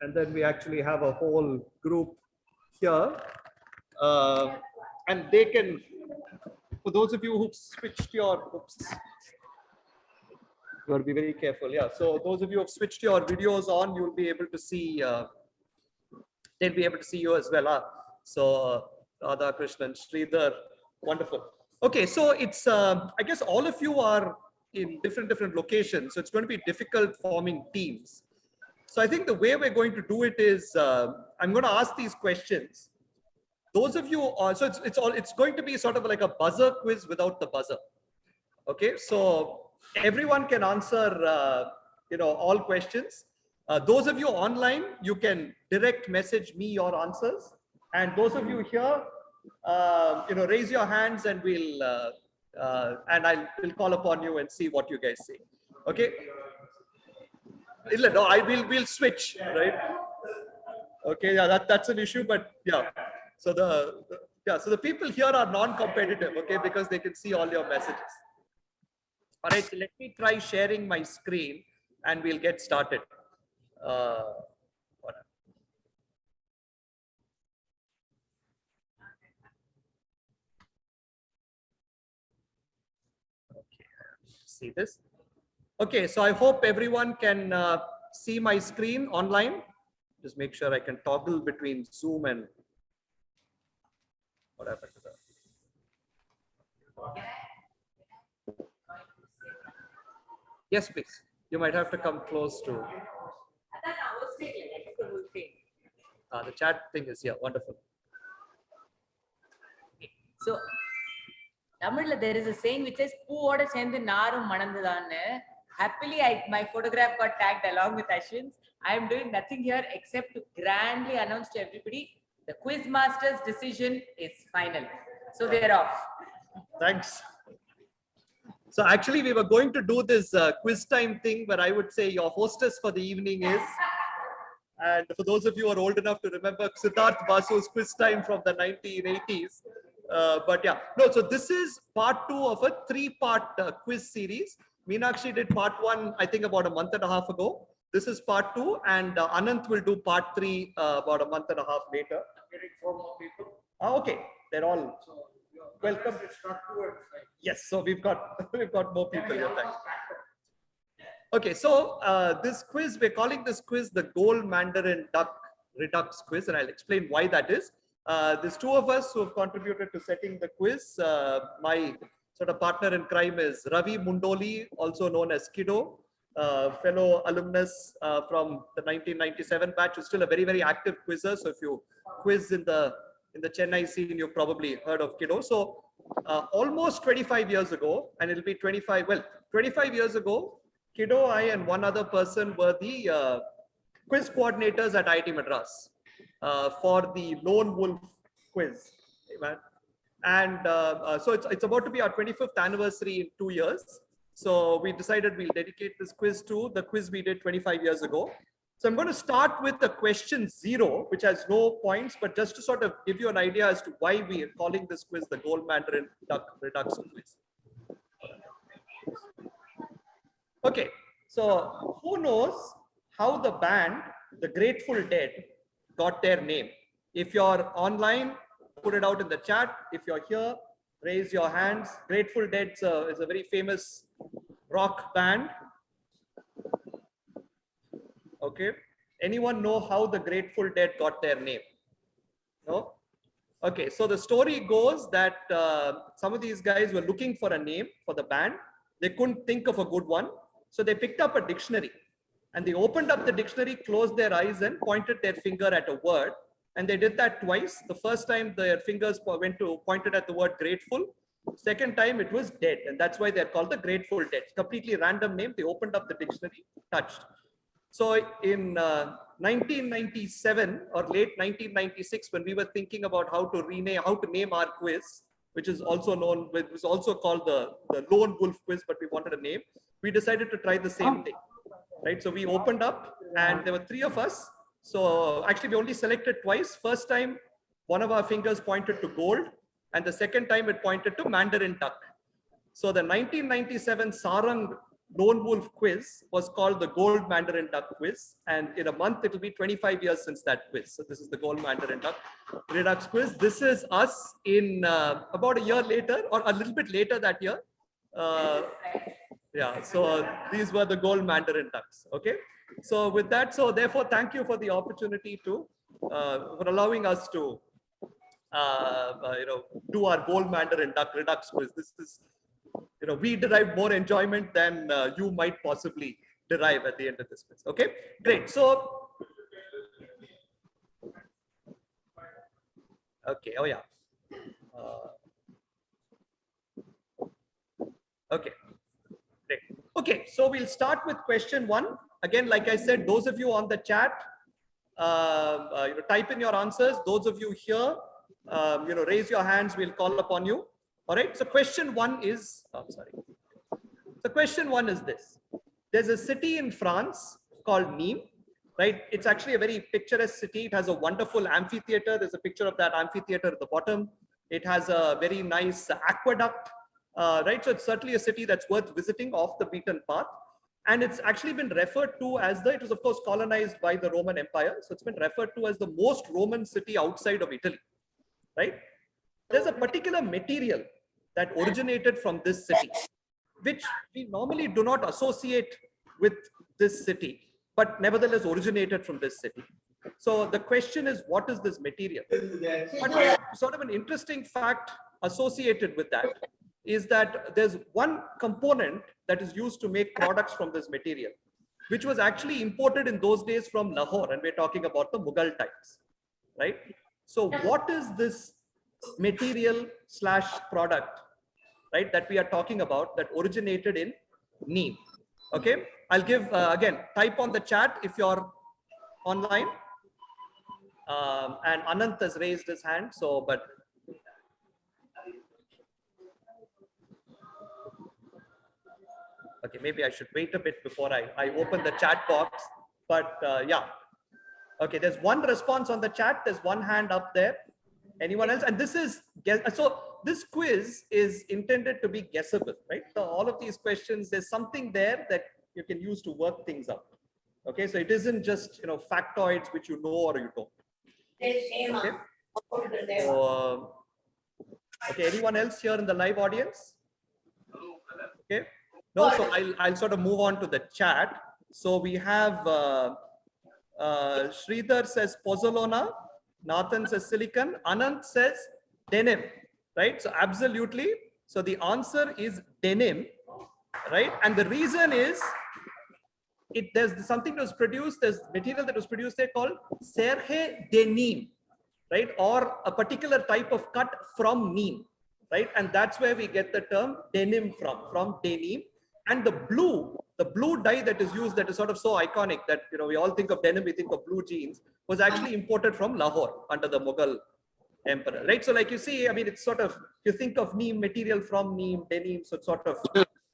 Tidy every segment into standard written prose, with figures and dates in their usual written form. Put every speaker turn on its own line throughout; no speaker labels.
And then we actually have a whole group here. And they can, for those of you who've switched your, oops, you got to be very careful. Yeah. So those of you who've switched your videos on, you'll be able to see, they'll be able to see you as well. So Radha Krishnan, Sridhar, wonderful. Okay. So it's, I guess all of you are in different locations. So it's going to be difficult forming teams. So I think the way we're going to do it is, I'm going to ask these questions. Those of you, so it's going to be sort of like a buzzer quiz without the buzzer. Okay, so everyone can answer, all questions. Those of you online, you can direct message me your answers, and those of you here, raise your hands, and we'll call upon you and see what you guys say. Okay. No, we'll switch, right? Okay, yeah, that's an issue, but yeah. So the people here are non-competitive, okay, because they can see all your messages. All right, so let me try sharing my screen and we'll get started. Okay, see this? Okay, so I hope everyone can see my screen online. Just make sure I can toggle between Zoom and what happened to that? Yes, please. You might have to come close to. The chat thing is here. Wonderful.
So, Tamil, there is a saying which says, "Poovoda sendu naarum manandadanu." Happily, my photograph got tagged along with Ashwin's. I am doing nothing here except to grandly announce to everybody the quiz master's decision is final. So we are off.
Thanks. So actually, we were going to do this quiz time thing, but I would say your hostess for the evening is, and for those of you who are old enough to remember Siddharth Basu's quiz time from the 1980s. But yeah, no, so this is part 2 of a 3-part quiz series. Meenakshi did part 1, I think about a month and a half ago. This is part 2, and Anant will do part 3 about a month and a half later.
I'm getting 4 more people.
Okay, they're all welcome. Yes, so we've got more people here. Thanks. Okay, so this quiz, we're calling this quiz the Gold Mandarin Duck Redux quiz, and I'll explain why that is. There's 2 of us who have contributed to setting the quiz. My sort of partner in crime is Ravi Mundoli, also known as Kiddo, fellow alumnus from the 1997 batch, who's still a very, very active quizzer. So if you quiz in the Chennai scene, you've probably heard of Kiddo. So almost 25 years ago, and it'll be 25 years ago, Kiddo, I, and one other person were the quiz coordinators at IIT Madras for the Lone Wolf quiz. And so it's about to be our 25th anniversary in 2 years. So we decided we'll dedicate this quiz to the quiz we did 25 years ago. So I'm going to start with the question 0, which has no points, but just to sort of give you an idea as to why we are calling this quiz the Gold Mandarin Duck Redux quiz. Okay, so who knows how the band, the Grateful Dead, got their name? If you're online, put it out in the chat. If you're here, raise your hands. Grateful Dead is a very famous rock band. Okay, anyone know how the Grateful Dead got their name? No? Okay, so the story goes that some of these guys were looking for a name for the band. They couldn't think of a good one. So they picked up a dictionary, and they opened up the dictionary, closed their eyes, and pointed their finger at a word. And they did that twice. The first time their fingers pointed at the word grateful. Second time it was dead. And that's why they're called the Grateful Dead. Completely random name. They opened up the dictionary, touched. So in 1997 or late 1996, when we were thinking about how to name our quiz, which is also called the Lone Wolf quiz, but we wanted a name, we decided to try the same thing, right? So we opened up, and there were 3 of us. So actually we only selected twice. First time, one of our fingers pointed to gold, and the second time it pointed to Mandarin duck. So the 1997 Sarang Lone Wolf quiz was called the Gold Mandarin Duck quiz. And in a month, it will be 25 years since that quiz. So this is the Gold Mandarin Duck Redux quiz. This is us in about a year later or a little bit later that year. Yeah, so these were the Gold Mandarin Ducks. Okay. So with that, so therefore, thank you for the opportunity to, for allowing us to, do our Gold Mandarin Duck Redux quiz. This is, we derive more enjoyment than you might possibly derive at the end of this quiz. Okay, great. So, okay, oh yeah. Okay, great. Okay, so we'll start with question 1. Again, like I said, those of you on the chat, type in your answers. Those of you here, raise your hands. We'll call upon you. All right. So question 1 is, So question 1 is this. There's a city in France called Nîmes, right? It's actually a very picturesque city. It has a wonderful amphitheater. There's a picture of that amphitheater at the bottom. It has a very nice aqueduct, right? So it's certainly a city that's worth visiting off the beaten path. And it's actually been referred to as it was of course colonized by the Roman Empire. So it's been referred to as the most Roman city outside of Italy, right? There's a particular material that originated from this city, which we normally do not associate with this city, but nevertheless originated from this city. So the question is, what is this material? But sort of an interesting fact associated with that is that there's one component that is used to make products from this material, which was actually imported in those days from Lahore, and we're talking about the Mughal times, right? So what is this material / product, right, that we are talking about that originated in Nîmes? Okay, I'll give, again, type on the chat if you're online. And Anant has raised his hand, so, but okay, maybe I should wait a bit before I open the chat box, but yeah. Okay, there's one response on the chat. There's one hand up there. Anyone else? And this is, so this quiz is intended to be guessable, right? So all of these questions, there's something there that you can use to work things out. Okay, so it isn't just, factoids which you know or you don't. Okay. So, okay, anyone else here in the live audience? Okay. No, so I'll sort of move on to the chat. So we have Sridhar says pozzolana, Nathan says silicon, Anant says denim, right? So absolutely. So the answer is denim, right? And the reason is there's something that was produced, there's material that was produced there called serge de Nîmes, right? Or a particular type of cut from Nîmes, right? And that's where we get the term denim from denim. And the blue dye that is used, that is sort of so iconic that, we all think of denim, we think of blue jeans, was actually imported from Lahore under the Mughal emperor, right? So like you see, I mean, it's sort of, you think of Nîmes, material from Nîmes, denim, so it's sort of,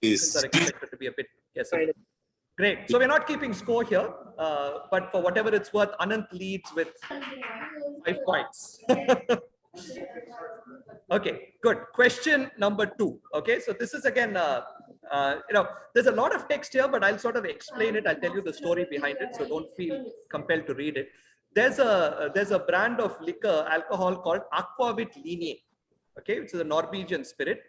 things are expected to be a bit guessable. Great. So we're not keeping score here, but for whatever it's worth, Anant leads with 5 points. Okay, good. Question number 2. Okay, so this is again, there's a lot of text here, but I'll sort of explain it. I'll tell you the story behind it, so don't feel compelled to read it. There's a brand of liquor, alcohol called Aquavit Linie, okay, which is a Norwegian spirit.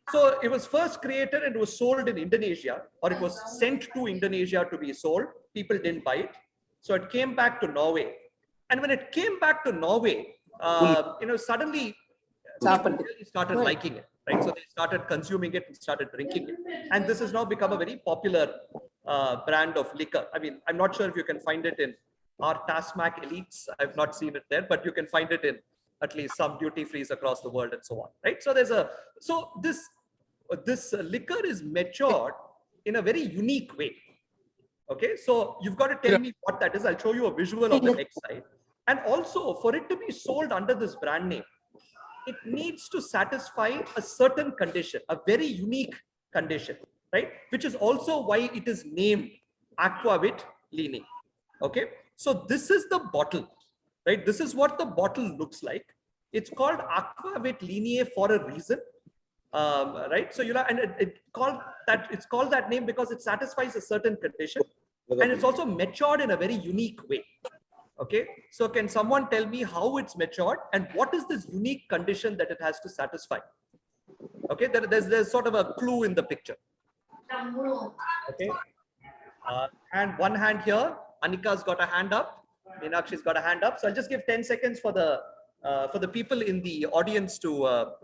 So it was first created and was sold in Indonesia, or it was sent to Indonesia to be sold. People didn't buy it. So it came back to Norway. And when it came back to Norway, suddenly people really started liking it, right? So they started consuming it and started drinking it. And this has now become a very popular brand of liquor. I mean, I'm not sure if you can find it in our Tasmac Elites. I've not seen it there, but you can find it in at least some duty frees across the world and so on, right? So this liquor is matured in a very unique way. Okay, so you've got to tell me what that is. I'll show you a visual on the next slide. And also, for it to be sold under this brand name, it needs to satisfy a certain condition, a very unique condition, right? Which is also why it is named Aquavit Linie. Okay, so this is the bottle, right? This is what the bottle looks like. It's called Aquavit Linie for a reason. right? So you know, and it's called that name because it satisfies a certain condition, and it's also matured in a very unique way. Okay, so can someone tell me how it's matured and what is this unique condition that it has to satisfy? Okay, there's sort of a clue in the picture. Okay, and one hand here. Anika's got a hand up. Meenakshi's got a hand up. So I'll just give 10 seconds for the people in the audience to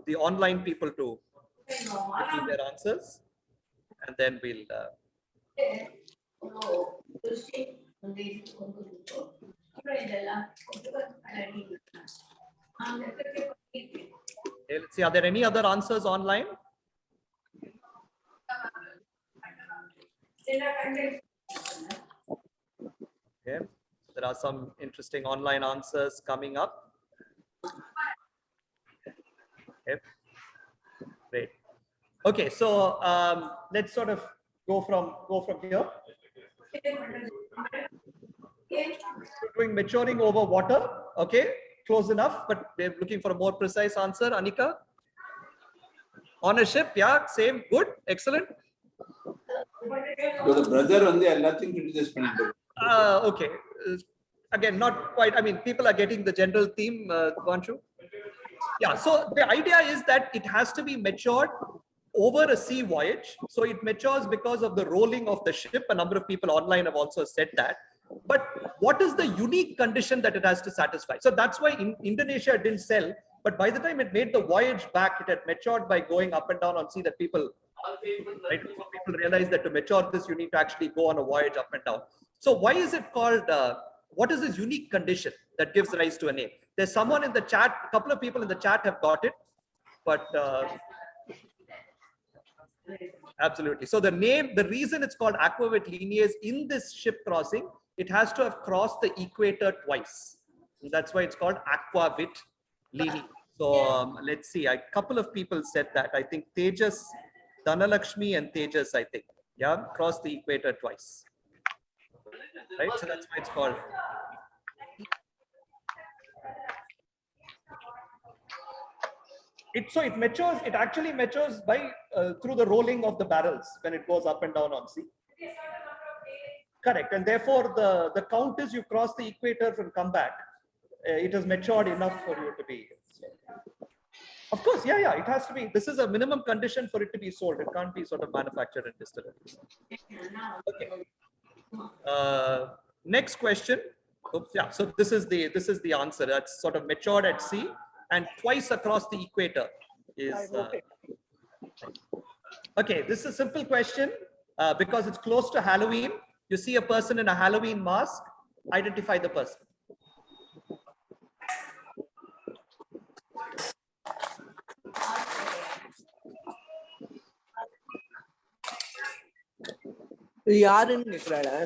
the online people to give their answers, and then we'll. Okay, let's see. Are there any other answers online? Okay, there are some interesting online answers coming up. Okay, great. Okay, so let's sort of go from here. We're doing maturing over water. Okay, close enough, but we're looking for a more precise answer. Anika? On a ship, yeah, same, good, excellent.
So the brother on the nothing criticize பண்ணிட்டு.
Okay, again, not quite. I mean, people are getting the general theme, Vanshu. Yeah, so the idea is that it has to be matured over a sea voyage. So it matures because of the rolling of the ship. A number of people online have also said that. But what is the unique condition that it has to satisfy? So that's why Indonesia didn't sell. But by the time it made the voyage back, it had matured by going up and down on sea that people, right? So people realized that to mature this, you need to actually go on a voyage up and down. So why is it called, what is this unique condition that gives rise to a name? There's someone in the chat, a couple of people in the chat have got it, but absolutely. So the name, the reason it's called Aquavit Linea is in this ship crossing, it has to have crossed the equator twice. That's why it's called Aquavit Linea. So let's see, a couple of people said that. I think Tejas, Dhanalakshmi and Tejas, I think, yeah, crossed the equator twice. Right, so that's why it's called. It matures, it actually matures by through the rolling of the barrels when it goes up and down on sea. Correct, and therefore the count is you cross the equator and come back. It has matured enough for you to be. Of course, yeah, it has to be. This is a minimum condition for it to be sold. It can't be sort of manufactured in distilleries. Okay. Next question. Oops, yeah. So this is the answer. That's sort of matured at sea and twice across the equator is. Okay, this is a simple question because it's close to Halloween. You see a person in a Halloween mask. Identify the person.
யாருன்னு கேக்குறாடா?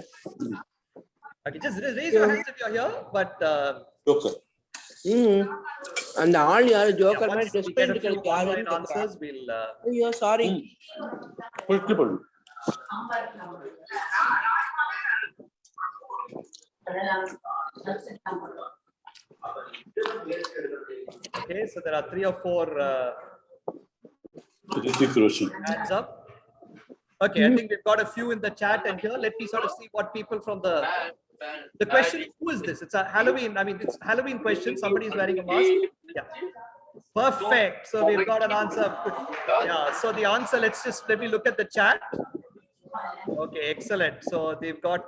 Okay, just raise your hands if you're here. But
Joker.
அந்த ஆள் யாரு? Joker
yeah,
மாதிரி
once
dress
we get a
பண்ணிட்டு
few
இருக்கு யாருன்னு
online
கேக்குறா.
answers, we'll.
ஐயோ sorry.
Multiple.
Okay, so there are 3 or 4 hands up. Okay, I think we've got a few in the chat and here. Let me sort of see what people from the question is, who is this? It's a Halloween. I mean, it's Halloween question. Somebody is wearing a mask. Yeah. Perfect. So we've got an answer. Yeah. So the answer, let me look at the chat. Okay, excellent. So they've got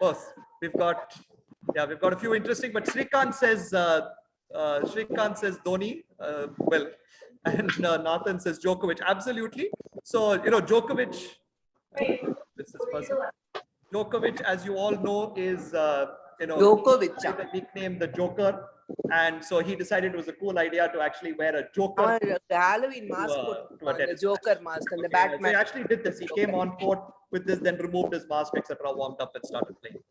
both. We've got a few interesting, but Srikant says Dhoni. Well, and Nathan says Djokovic. Absolutely. So, you know, Djokovic, Djokovic, as you all know, is, you know,
Djokovic.
the nickname the Joker. And so he decided it was a cool idea to actually wear a Joker.
Halloween mask. The Joker mask and the
So
Batman.
he actually did this. He came on court with this, then removed his mask, etc., warmed up and started playing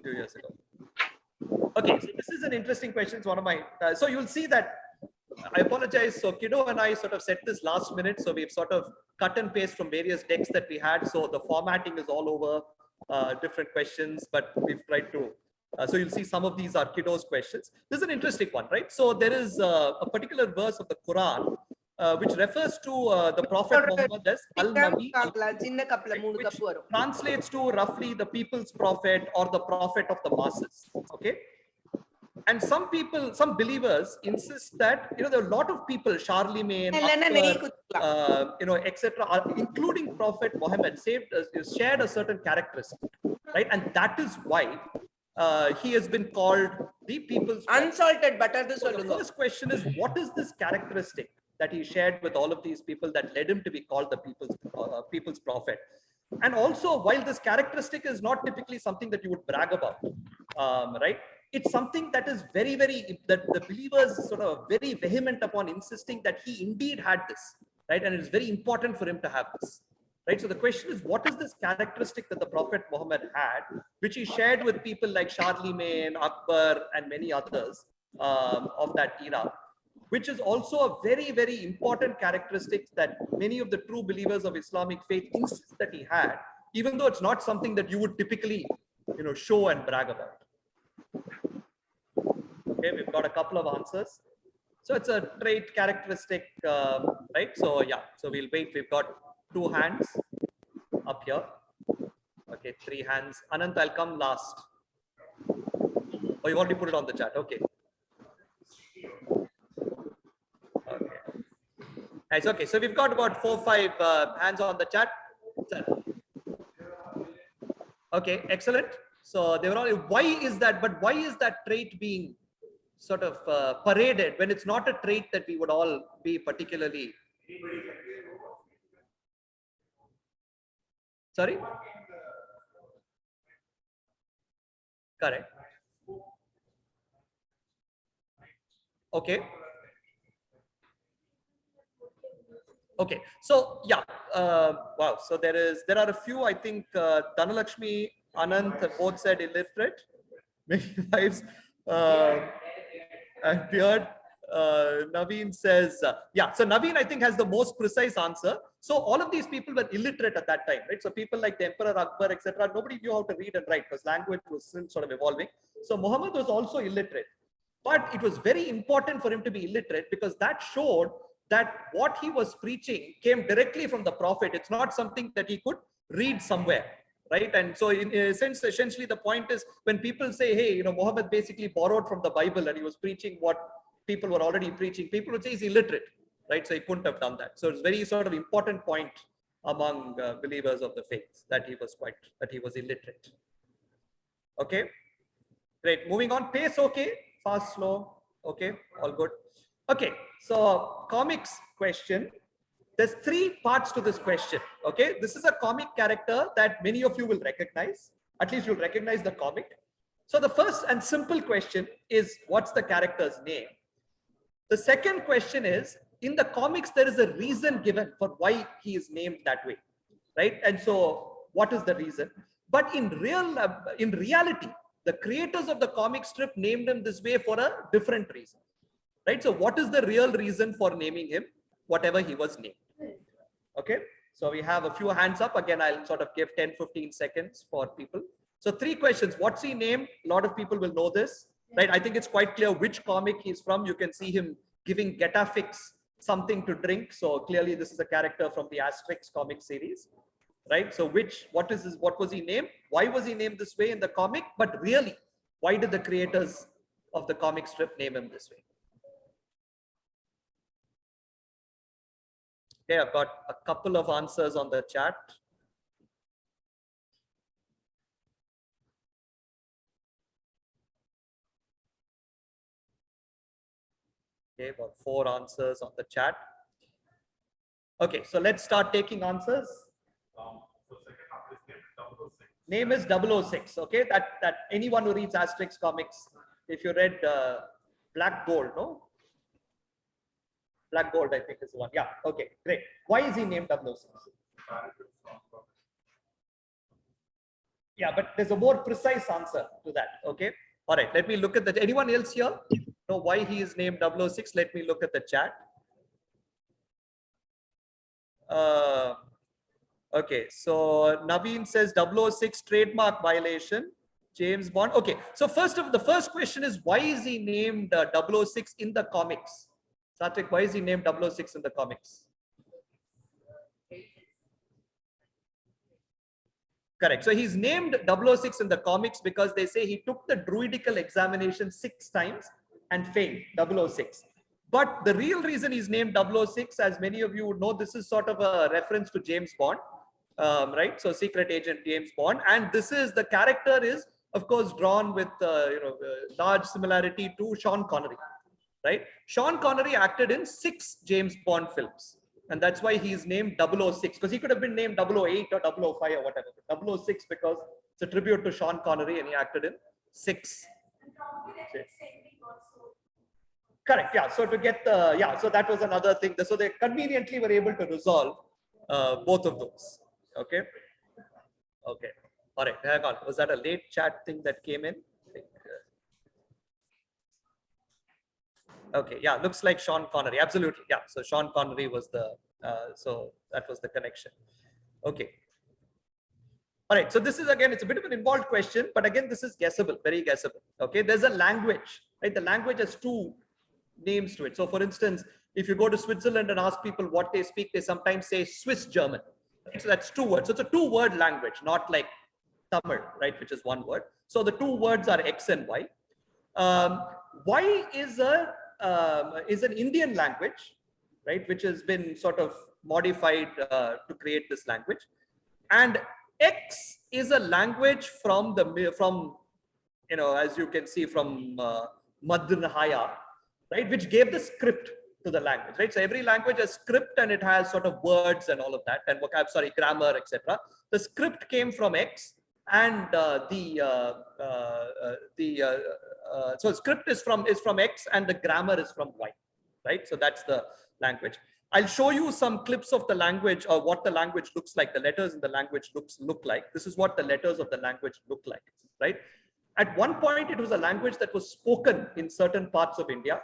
2 years ago. Okay, so this is an interesting question. It's one of my, so you'll see that, I apologize. So Kido and I sort of set this last minute. So we've sort of cut and paste from various decks that we had. So the formatting is all over different questions, but we've tried to. So you'll see some of these are Kido's questions. This is an interesting one, right? So there is a particular verse of the Quran which refers to the Prophet Muhammad as Al-Nabi,
சின்ன கப்ல 3
which
cup வரும்.
translates to roughly the people's prophet or the prophet of the masses. Okay. And some people, some believers insist that, there are a lot of people, Charlemagne, Akbar, etc., including Prophet Muhammad, shared a certain characteristic, right? And that is why he has been called the people's prophet.
Unsalted butter
So the first question is, what is this characteristic that he shared with all of these people that led him to be called the people's prophet? And also, while this characteristic is not typically something that you would brag about, right? It's something that is very, that the believers sort of very vehement upon insisting that he indeed had this, right? And it's very important for him to have this, right? So the question is, what is this characteristic that the Prophet Muhammad had, which he shared with people like Charlemagne, Akbar, and many others of that era, which is also a very important characteristic that many of the true believers of Islamic faith insist that he had, even though it's not something that you would typically, show and brag about. Okay, we've got a couple of answers. So it's a trait characteristic, right? So yeah, so we'll wait. We've got 2 hands up here. Okay, 3 hands. Anant, I'll come last. Oh, you already put it on the chat. Okay. Okay. Nice. Okay, so we've got about 4-5 hands on the chat. Okay, excellent. So they were all. Why is that? But why is that trait being sort of paraded when it's not a trait that we would all be particularly? Sorry? Correct. Okay. Okay. So yeah. Wow. So there are a few. I think Dhanalakshmi, Anant both said illiterate. Many lives. And Beard, Naveen says, yeah. So Naveen, I think, has the most precise answer. So all of these people were illiterate at that time, right? So people like the Emperor Akbar, etc. Nobody knew how to read and write because language was still sort of evolving. So Muhammad was also illiterate, but it was very important for him to be illiterate because that showed that what he was preaching came directly from the Prophet. It's not something that he could read somewhere. Right. And so in a sense, essentially the point is when people say, hey, Muhammad basically borrowed from the Bible and he was preaching what people were already preaching, people would say he's illiterate, right? So he couldn't have done that. So it's very sort of important point among believers of the faith that he was illiterate. Okay, great. Moving on, pace. Okay, fast, slow. Okay, all good. Okay, so comics question. There's 3 parts to this question. Okay, this is a comic character that many of you will recognize. At least you'll recognize the comic. So the first and simple question is, what's the character's name? The second question is, in the comics, there is a reason given for why he is named that way, right? And so, what is the reason? But in reality, the creators of the comic strip named him this way for a different reason, right? So, what is the real reason for naming him whatever he was named? Okay, so we have a few hands up. Again, I'll sort of give 10-15 seconds for people. So 3 questions. What's he named? A lot of people will know this, right? I think it's quite clear which comic he's from. You can see him giving Getafix something to drink. So clearly this is a character from the Asterix comic series, right? So what was he named? Why was he named this way in the comic? But really, why did the creators of the comic strip name him this way? Okay, I've got a couple of answers on the chat. Okay, about 4 answers on the chat. Okay, so let's start taking answers. Name is 006. Okay, that anyone who reads Asterix comics, if you read Black Gold, no? Black Gold, I think is the one. Yeah. Okay, great. Why is he named 006? Yeah, but there's a more precise answer to that. Okay. All right. Let me look at that. Anyone else here know why he is named 006? Let me look at the chat. Okay. So Naveen says 006 trademark violation. James Bond. Okay. So the first question is, why is he named 006 in the comics? Satvik, why is he named 006 in the comics? Correct. So he's named 006 in the comics because they say he took the druidical examination 6 times and failed 006. But the real reason he's named 006, as many of you would know, this is sort of a reference to James Bond, right? So secret agent James Bond. And this is, the character is, of course, drawn with, large similarity to Sean Connery, right? Sean Connery acted in 6 James Bond films. And that's why he's named 006, because he could have been named 008 or 005 or whatever. 006 because it's a tribute to Sean Connery and he acted in 6. Correct, yeah. So to get the, yeah, so that was another thing. So they conveniently were able to resolve both of those. Okay. Okay. All right. Hang on. Was that a late chat thing that came in? I think, okay, yeah, looks like Sean Connery. Absolutely, yeah. So Sean Connery was the, so that was the connection. Okay. All right, so this is, again, it's a bit of an involved question, but again, this is guessable, very guessable. Okay, there's a language, right? The language has 2 names to it. So for instance, if you go to Switzerland and ask people what they speak, they sometimes say Swiss German. Right? So that's 2 words. So it's a 2-word language, not like Tamil, right? Which is 1 word. So the 2 words are X and Y. Y is an Indian language, right, which has been sort of modified to create this language, and X is a language from as you can see, from Madhya, right, which gave the script to the language, right? So every language has script and it has sort of words and all of that, and grammar, etc. The script came from X, and so script is from X and the grammar is from Y, right? So that's the language. I'll show you some clips of the language, or what the language looks like. The letters in the language look like. This is what the letters of the language look like, right? At one point, it was a language that was spoken in certain parts of India,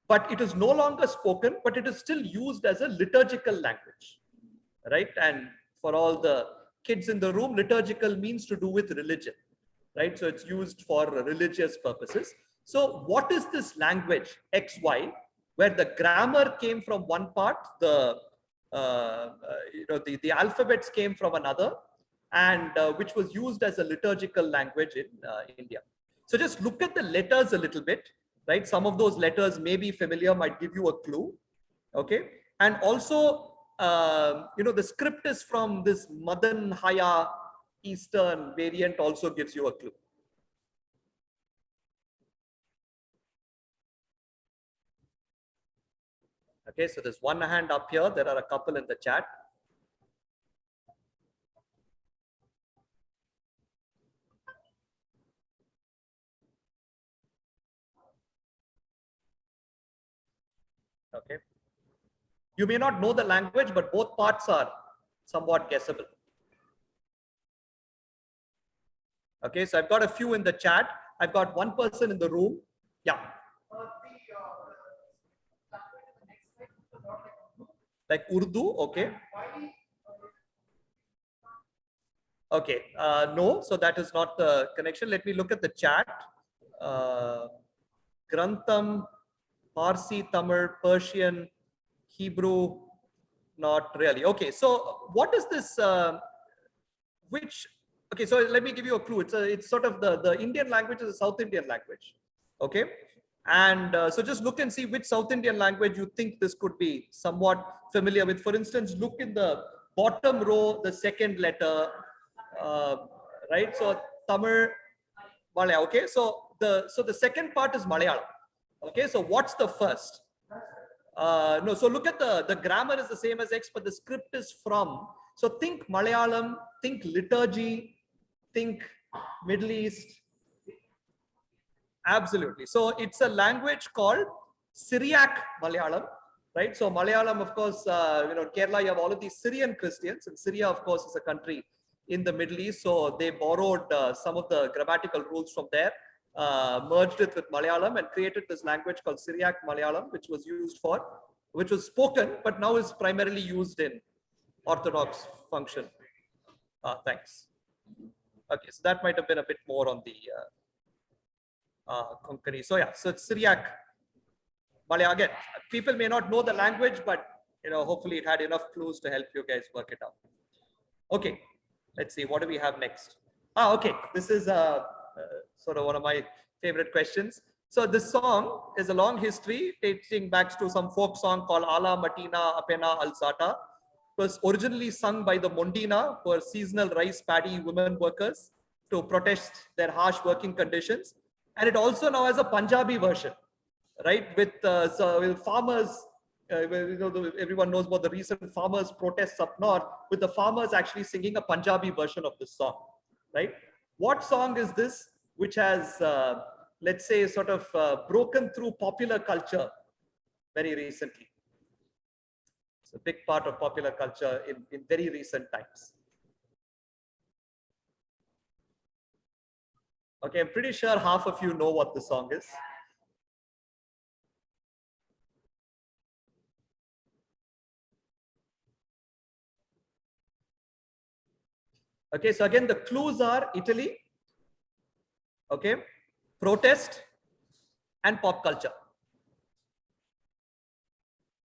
but it is no longer spoken, but it is still used as a liturgical language, right? And for all the kids in the room, liturgical means to do with religion, right? So it's used for religious purposes. So what is this language, XY, where the grammar came from one part, the alphabets came from another, and which was used as a liturgical language in India. So just look at the letters a little bit, right? Some of those letters may be familiar, might give you a clue, okay? And also, the script is from this Madhya Eastern variant, also gives you a clue. Okay, so there's one hand up here. There are a couple in the chat. Okay. You may not know the language, but both parts are somewhat guessable. Okay, so I've got a few in the chat. I've got one person in the room. Yeah. Like Urdu, okay. Okay, no, so that is not the connection. Let me look at the chat. Grantham, Parsi, Tamil, Persian, Hebrew, not really. Okay, so what is this? Okay, so let me give you a clue. It's sort of the Indian language is a South Indian language. Okay, and so just look and see which South Indian language you think this could be somewhat familiar with. For instance, look in the bottom row, the second letter, right? So Tamil, Malayalam. Okay, so the second part is Malayalam. Okay, so what's the first? No, so look at the grammar is the same as X, but the script is from. So think Malayalam, think liturgy, think Middle East. Absolutely. So it's a language called Syriac Malayalam, right? So Malayalam, of course, Kerala, you have all of these Syrian Christians, and Syria, of course, is a country in the Middle East. So they borrowed some of the grammatical rules from there, merged it with Malayalam, and created this language called Syriac Malayalam, which was spoken, but now is primarily used in Orthodox function. Thanks. Okay, so that might have been a bit more on the Konkani. So yeah, so it's Syriac Malayalam. Again, people may not know the language, but hopefully it had enough clues to help you guys work it out. Okay, let's see. What do we have next? Okay. This is sort of one of my favorite questions. So this song is a long history dating back to some folk song called Ala Matina Apena Alzata. It was originally sung by the Mondina, who are seasonal rice paddy women workers, to protest their harsh working conditions. And it also now has a Punjabi version, right? With farmers, everyone knows about the recent farmers protests up north, with the farmers actually singing a Punjabi version of this song, right? What song is this which has, let's say, sort of broken through popular culture very recently? It's a big part of popular culture in very recent times. Okay, I'm pretty sure half of you know what the song is. Okay, so again, the clues are Italy, okay, protest, and pop culture.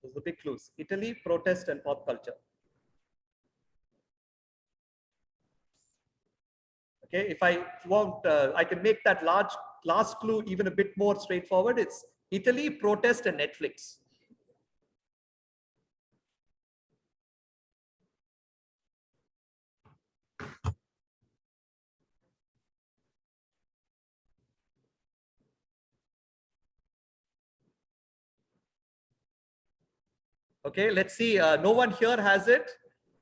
Those are the big clues: Italy, protest, and pop culture. Okay, if I want, I can make that last clue even a bit more straightforward. It's Italy, protest, and Netflix. Okay, let's see. No one here has it.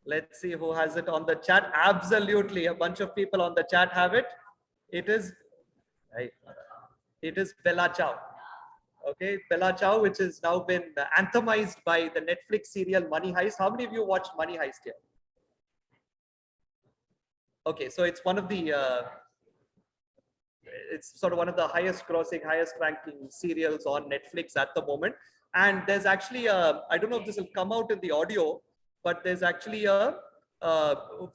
Let's see who has it on the chat. Absolutely, a bunch of people on the chat have it. It is Bella Ciao. Okay, Bella Ciao, which has now been anthemized by the Netflix serial Money Heist. How many of you watched Money Heist here? Okay, so it's one of the it's sort of one of the highest grossing, highest ranking serials on Netflix at the moment. And there's actually I don't know if this will come out in the audio, but there's actually a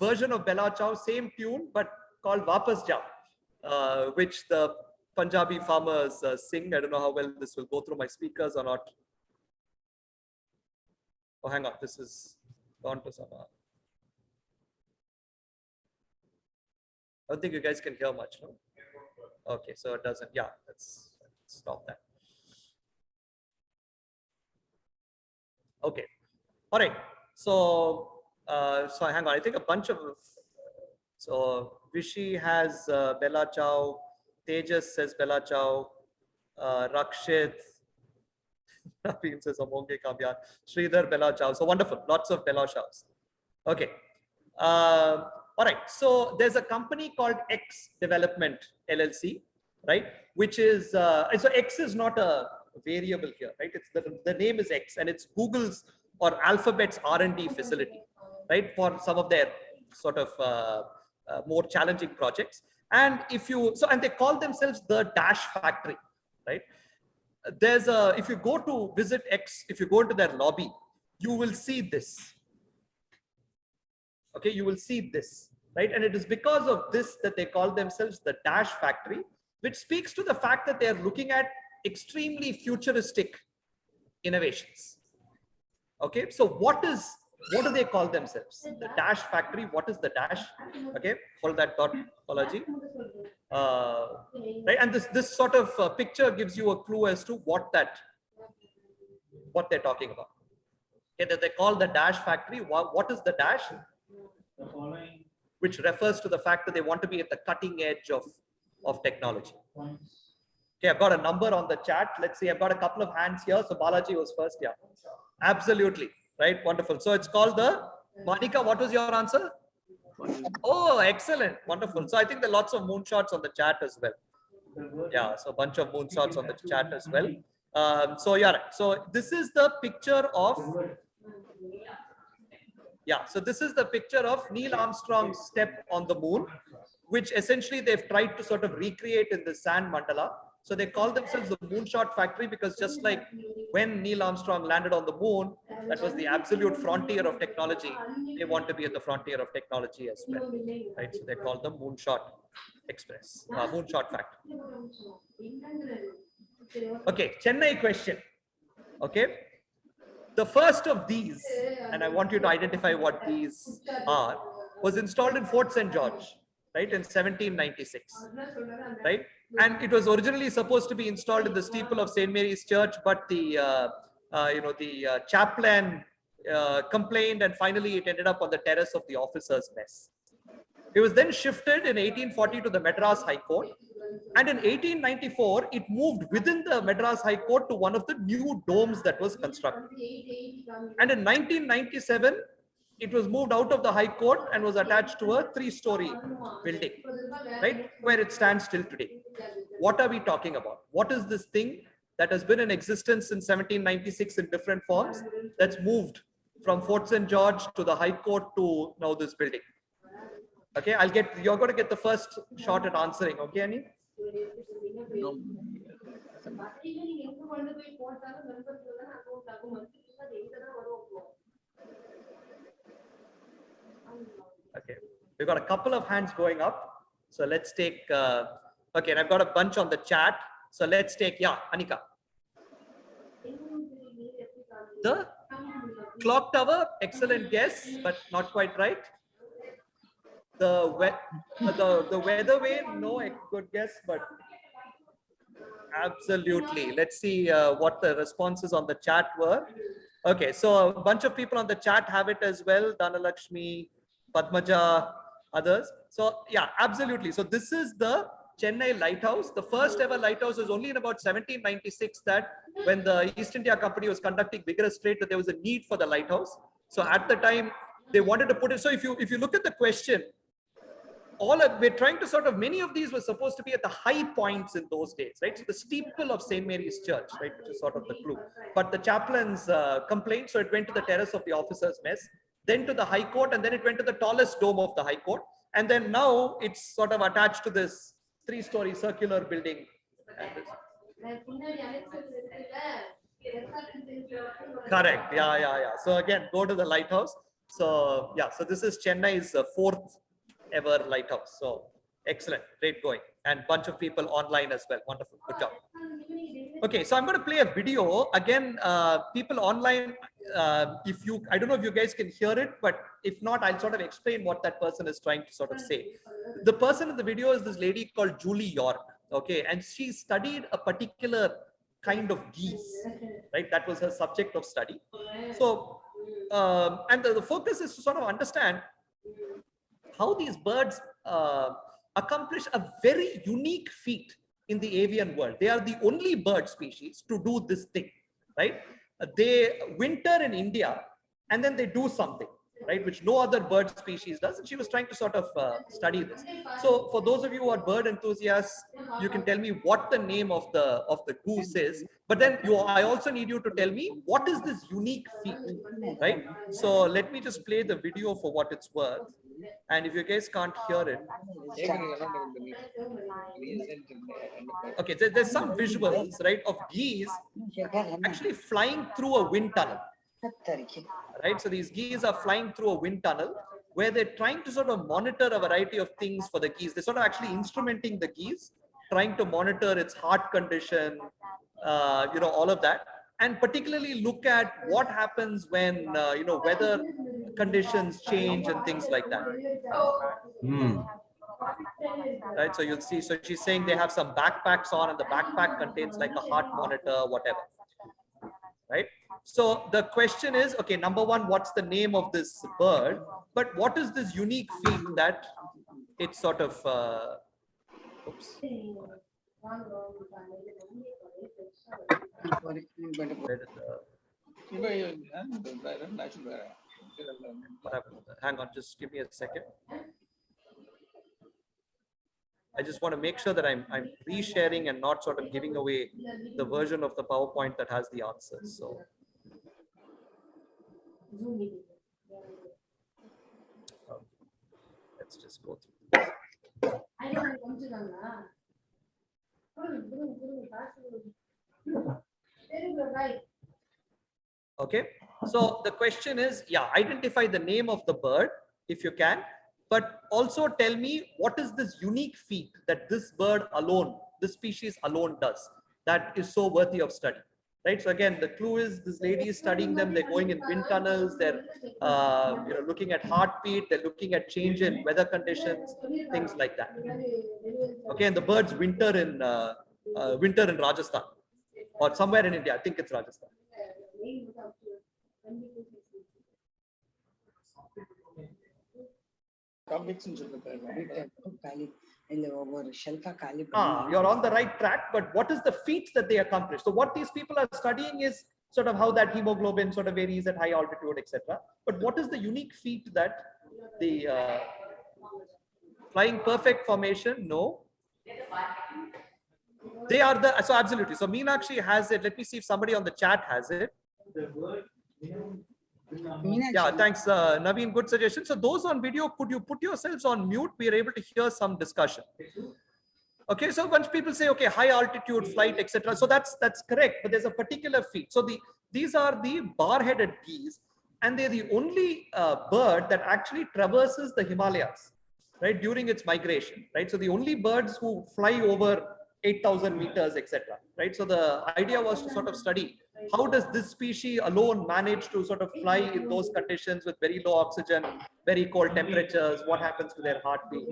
version of Bella Ciao, same tune, but called Vapas Jao, which the Punjabi farmers sing. I don't know how well this will go through my speakers or not. Oh, hang on, this is gone to some. I don't think you guys can hear much, no? Okay, so it doesn't. Yeah, let's stop that. Okay, all right. So, so hang on. I think a bunch of. So Vishy has Bella Ciao. Tejas says Bella Ciao. Rakshit. Naveen says Amonge Kamyar. Sridhar Bella Ciao. So wonderful. Lots of Bella Ciaos. Okay. All right. So there's a company called X Development LLC, right? Which is so X is not a variable here, right? It's the name is X, and it's Google's or Alphabet's R&D facility, right? For some of their sort of more challenging projects. And and they call themselves the Dash Factory, right? There's if you go to visit X, if you go into their lobby, you will see this. Okay, you will see this, right? And it is because of this that they call themselves the Dash Factory, which speaks to the fact that they are looking at extremely futuristic innovations. Okay, so what do they call themselves? The Dash Factory. What is the Dash? Okay, hold that thought, Balaji. Right, and this sort of picture gives you a clue as to what they're talking about. Okay, that they call the Dash Factory. What is the Dash? Which refers to the fact that they want to be at the cutting edge of technology. Okay, I've got a number on the chat. Let's see, I've got a couple of hands here. So Balaji was first, yeah. Absolutely, right, wonderful. So it's called the, Monica, what was your answer? Oh, excellent, wonderful. So I think there are lots of moonshots on the chat as well. Yeah, so a bunch of moonshots on the chat as well. So yeah, so this is the picture of, yeah, so this is the picture of Neil Armstrong's step on the moon, which essentially they've tried to sort of recreate in the sand mandala. So they call themselves the Moonshot Factory because just like when Neil Armstrong landed on the moon, that was the absolute frontier of technology. They want to be at the frontier of technology as well, right? So they call them Moonshot Express, Moonshot Factory. Okay, Chennai question. Okay. The first of these, and I want you to identify what these are, was installed in Fort St. George, right, in 1796, right? And it was originally supposed to be installed in the steeple of St. Mary's Church, but the chaplain complained, and finally it ended up on the terrace of the officers' mess. It was then shifted in 1840 to the Madras High Court. And in 1894, it moved within the Madras High Court to one of the new domes that was constructed. And in 1997, it was moved out of the High Court and was attached to a 3-story building, right, where it stands till today. What are we talking about? What is this thing that has been in existence since 1796 in different forms that's moved from Fort St. George to the High Court to now this building? Okay, you're going to get the first shot at answering. Okay, Annie? Okay, we've got a couple of hands going up. So let's take, okay, and I've got a bunch on the chat. So let's take, yeah, Anika. The clock tower, excellent guess, but not quite right. The weather vane, no, a good guess, but absolutely. Let's see what the responses on the chat were. Okay, so a bunch of people on the chat have it as well. Dhanalakshmi, Padmaja, others. So yeah, absolutely. So this is the Chennai lighthouse. The first ever lighthouse was only in about 1796, that when the East India Company was conducting vigorous trade, that there was a need for the lighthouse. So at the time they wanted to put it. So if you look at the question, we're trying to sort of, many of these were supposed to be at the high points in those days, right? So the steeple of St. Mary's Church, right, which is sort of the clue. But the chaplains complained, so it went to the terrace of the officers' mess, then to the High Court, and then it went to the tallest dome of the High Court. And then now it's sort of attached to this 3-story circular building. Correct. Yeah. So again, go to the lighthouse. So yeah, so this is Chennai's 4th ever lighthouse. So excellent, great going, and bunch of people online as well. Wonderful, good job. Okay, so I'm going to play a video again. People online, I don't know if you guys can hear it, but if not, I'll sort of explain what that person is trying to sort of say. The person in the video is this lady called Julie York. Okay, and she studied a particular kind of geese, right? That was her subject of study. So, and the focus is to sort of understand how these birds accomplish a very unique feat in the avian world. They are the only bird species to do this thing, right? They winter in India and then they do something, right, which no other bird species does. And she was trying to sort of study this. So for those of you who are bird enthusiasts, you can tell me what the name of the goose is. But then I also need you to tell me what is this unique feat, right? So let me just play the video for what it's worth. And if you guys can't hear it, okay, there's some visuals, right, of geese actually flying through a wind tunnel, right? So these geese are flying through a wind tunnel where they're trying to sort of monitor a variety of things for the geese. They're sort of actually instrumenting the geese, trying to monitor its heart condition, all of that. And particularly look at what happens when, weather conditions change and things like that. Right, so you'll see, so she's saying they have some backpacks on and the backpack contains like a heart monitor, whatever. Right? So the question is, okay, number one, what's the name of this bird? But what is this unique feat that it's sort of, oops. Hang on, just give me a second. I just want to make sure that I'm resharing and not sort of giving away the version of the PowerPoint that has the answers. So let's just go through this. Okay, so the question is, yeah, identify the name of the bird if you can, but also tell me what is this unique feat that this bird alone, this species alone does that is so worthy of study, right? So again, the clue is this lady is studying them. They're going in wind tunnels. They're looking at heartbeat. They're looking at change in weather conditions, things like that. Okay, and the birds winter in Rajasthan or somewhere in India. I think it's Rajasthan. You're on the right track, but what is the feat that they accomplish? So what these people are studying is sort of how that hemoglobin sort of varies at high altitude, etc. But what is the unique feat that the flying perfect formation? No. They are the, so absolutely. So Meenakshi has it. Let me see if somebody on the chat has it. Yeah, thanks, Naveen. Good suggestion. So those on video, could you put yourselves on mute? We are able to hear some discussion. Okay, so once people say, okay, high altitude flight, etc. So that's correct, but there's a particular feat. So these are the bar-headed geese, and they're the only bird that actually traverses the Himalayas, right, during its migration, right? So the only birds who fly over 8,000 meters, etc. Right? So the idea was to sort of study how does this species alone manage to sort of fly in those conditions with very low oxygen, very cold temperatures, what happens to their heartbeat.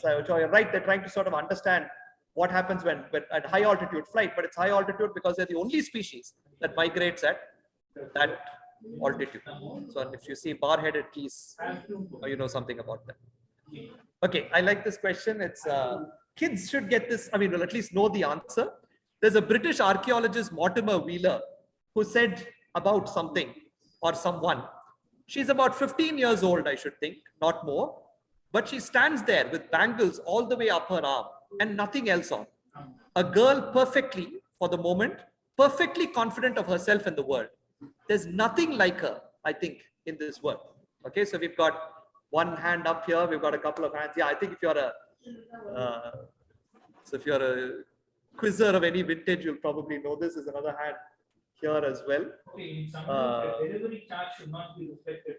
So you're right, they're trying to sort of understand what happens when at high altitude flight, but it's high altitude because they're the only species that migrates at that altitude. So if you see bar-headed geese, you know something about them. Okay, I like this question. It's kids should get this, I mean, will at least know the answer. There's a British archaeologist, Mortimer Wheeler, who said about something or someone. She's about 15 years old, I should think, not more. But she stands there with bangles all the way up her arm and nothing else on. A girl perfectly, for the moment, perfectly confident of herself and the world. There's nothing like her, I think, in this world. Okay, so we've got one hand up here. We've got a couple of hands. Yeah, I think if you're a quizzer of any vintage, you'll probably know this. Is another hand here as well.
Okay, delivery charge should not be reflected.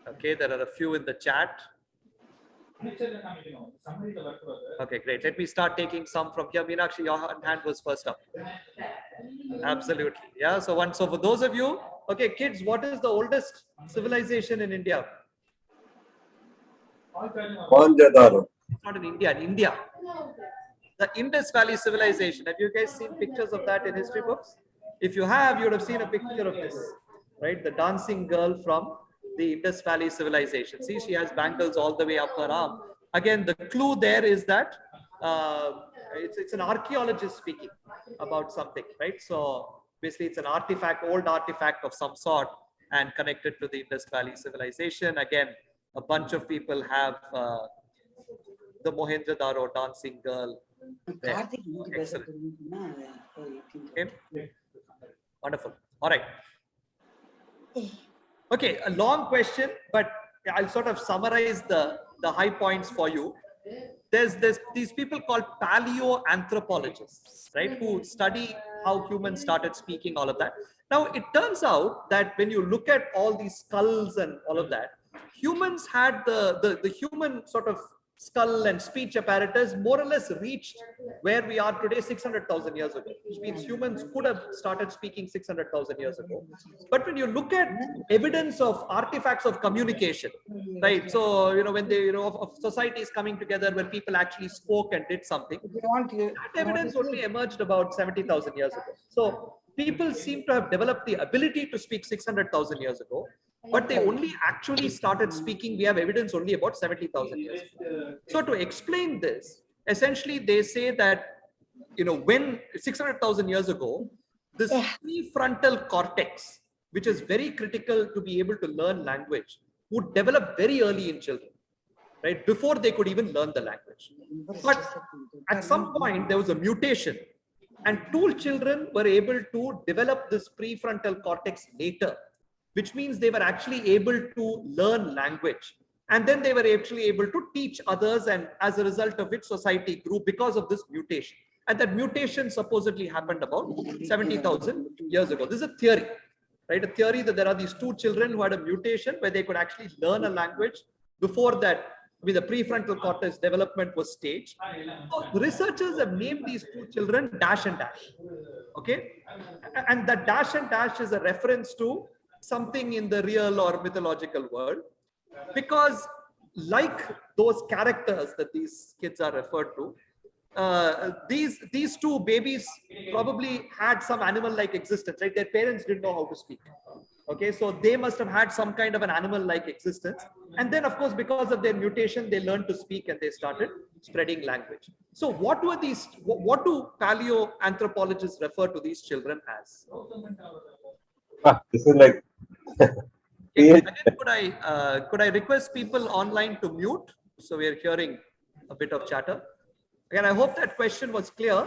Okay, there are a few in the chat. Okay, great. Let me start taking some from here. Meenakshi, your hand was first up. Absolutely. Yeah. So for those of you, okay, kids, what is the oldest civilization in India?
Mohenjo-daro.
It's not in India. In India, the Indus Valley civilization. Have you guys seen pictures of that in history books? If you have, you would have seen a picture of this, right? The dancing girl from the Indus Valley civilization. See, she has bangles all the way up her arm. Again, the clue there is that it's an archaeologist speaking about something, right? So basically, it's an artifact, old artifact of some sort, and connected to the Indus Valley civilization. Again, a bunch of people have the Mohenjo-daro dancing girl there. Excellent. Okay. Wonderful. All right. Okay, a long question, but I'll sort of summarize the high points for you. There's these people called paleoanthropologists, right, who study how humans started speaking, all of that. Now, it turns out that when you look at all these skulls and all of that, humans had the human sort of skull and speech apparatus more or less reached where we are today 600,000 years ago, which means humans could have started speaking 600,000 years ago. But when you look at evidence of artifacts of communication, right? So, when they, of societies coming together where people actually spoke and did something, that evidence only emerged about 70,000 years ago. So people seem to have developed the ability to speak 600,000 years ago, but they only actually started speaking, we have evidence only about 70,000 years ago. So to explain this, essentially they say that, when 600,000 years ago, this prefrontal cortex, which is very critical to be able to learn language, would develop very early in children, right? Before they could even learn the language. But at some point, there was a mutation, and 2 children were able to develop this prefrontal cortex later, which means they were actually able to learn language. And then they were actually able to teach others, and as a result of which society grew because of this mutation. And that mutation supposedly happened about 70,000 years ago. This is a theory, right? A theory that there are these 2 children who had a mutation where they could actually learn a language. Before that, the prefrontal cortex development was staged. So researchers have named these two children Dash and Dash. Okay, and that Dash and Dash is a reference to something in the real or mythological world, because like those characters that these kids are referred to, these two babies probably had some animal-like existence, right? Their parents didn't know how to speak. Okay, so they must have had some kind of an animal-like existence. And then, of course, because of their mutation, they learned to speak and they started spreading language. So what were these, what do paleoanthropologists refer to these children as?
This is like
Again, could I request people online to mute? So we are hearing a bit of chatter. Again, I hope that question was clear.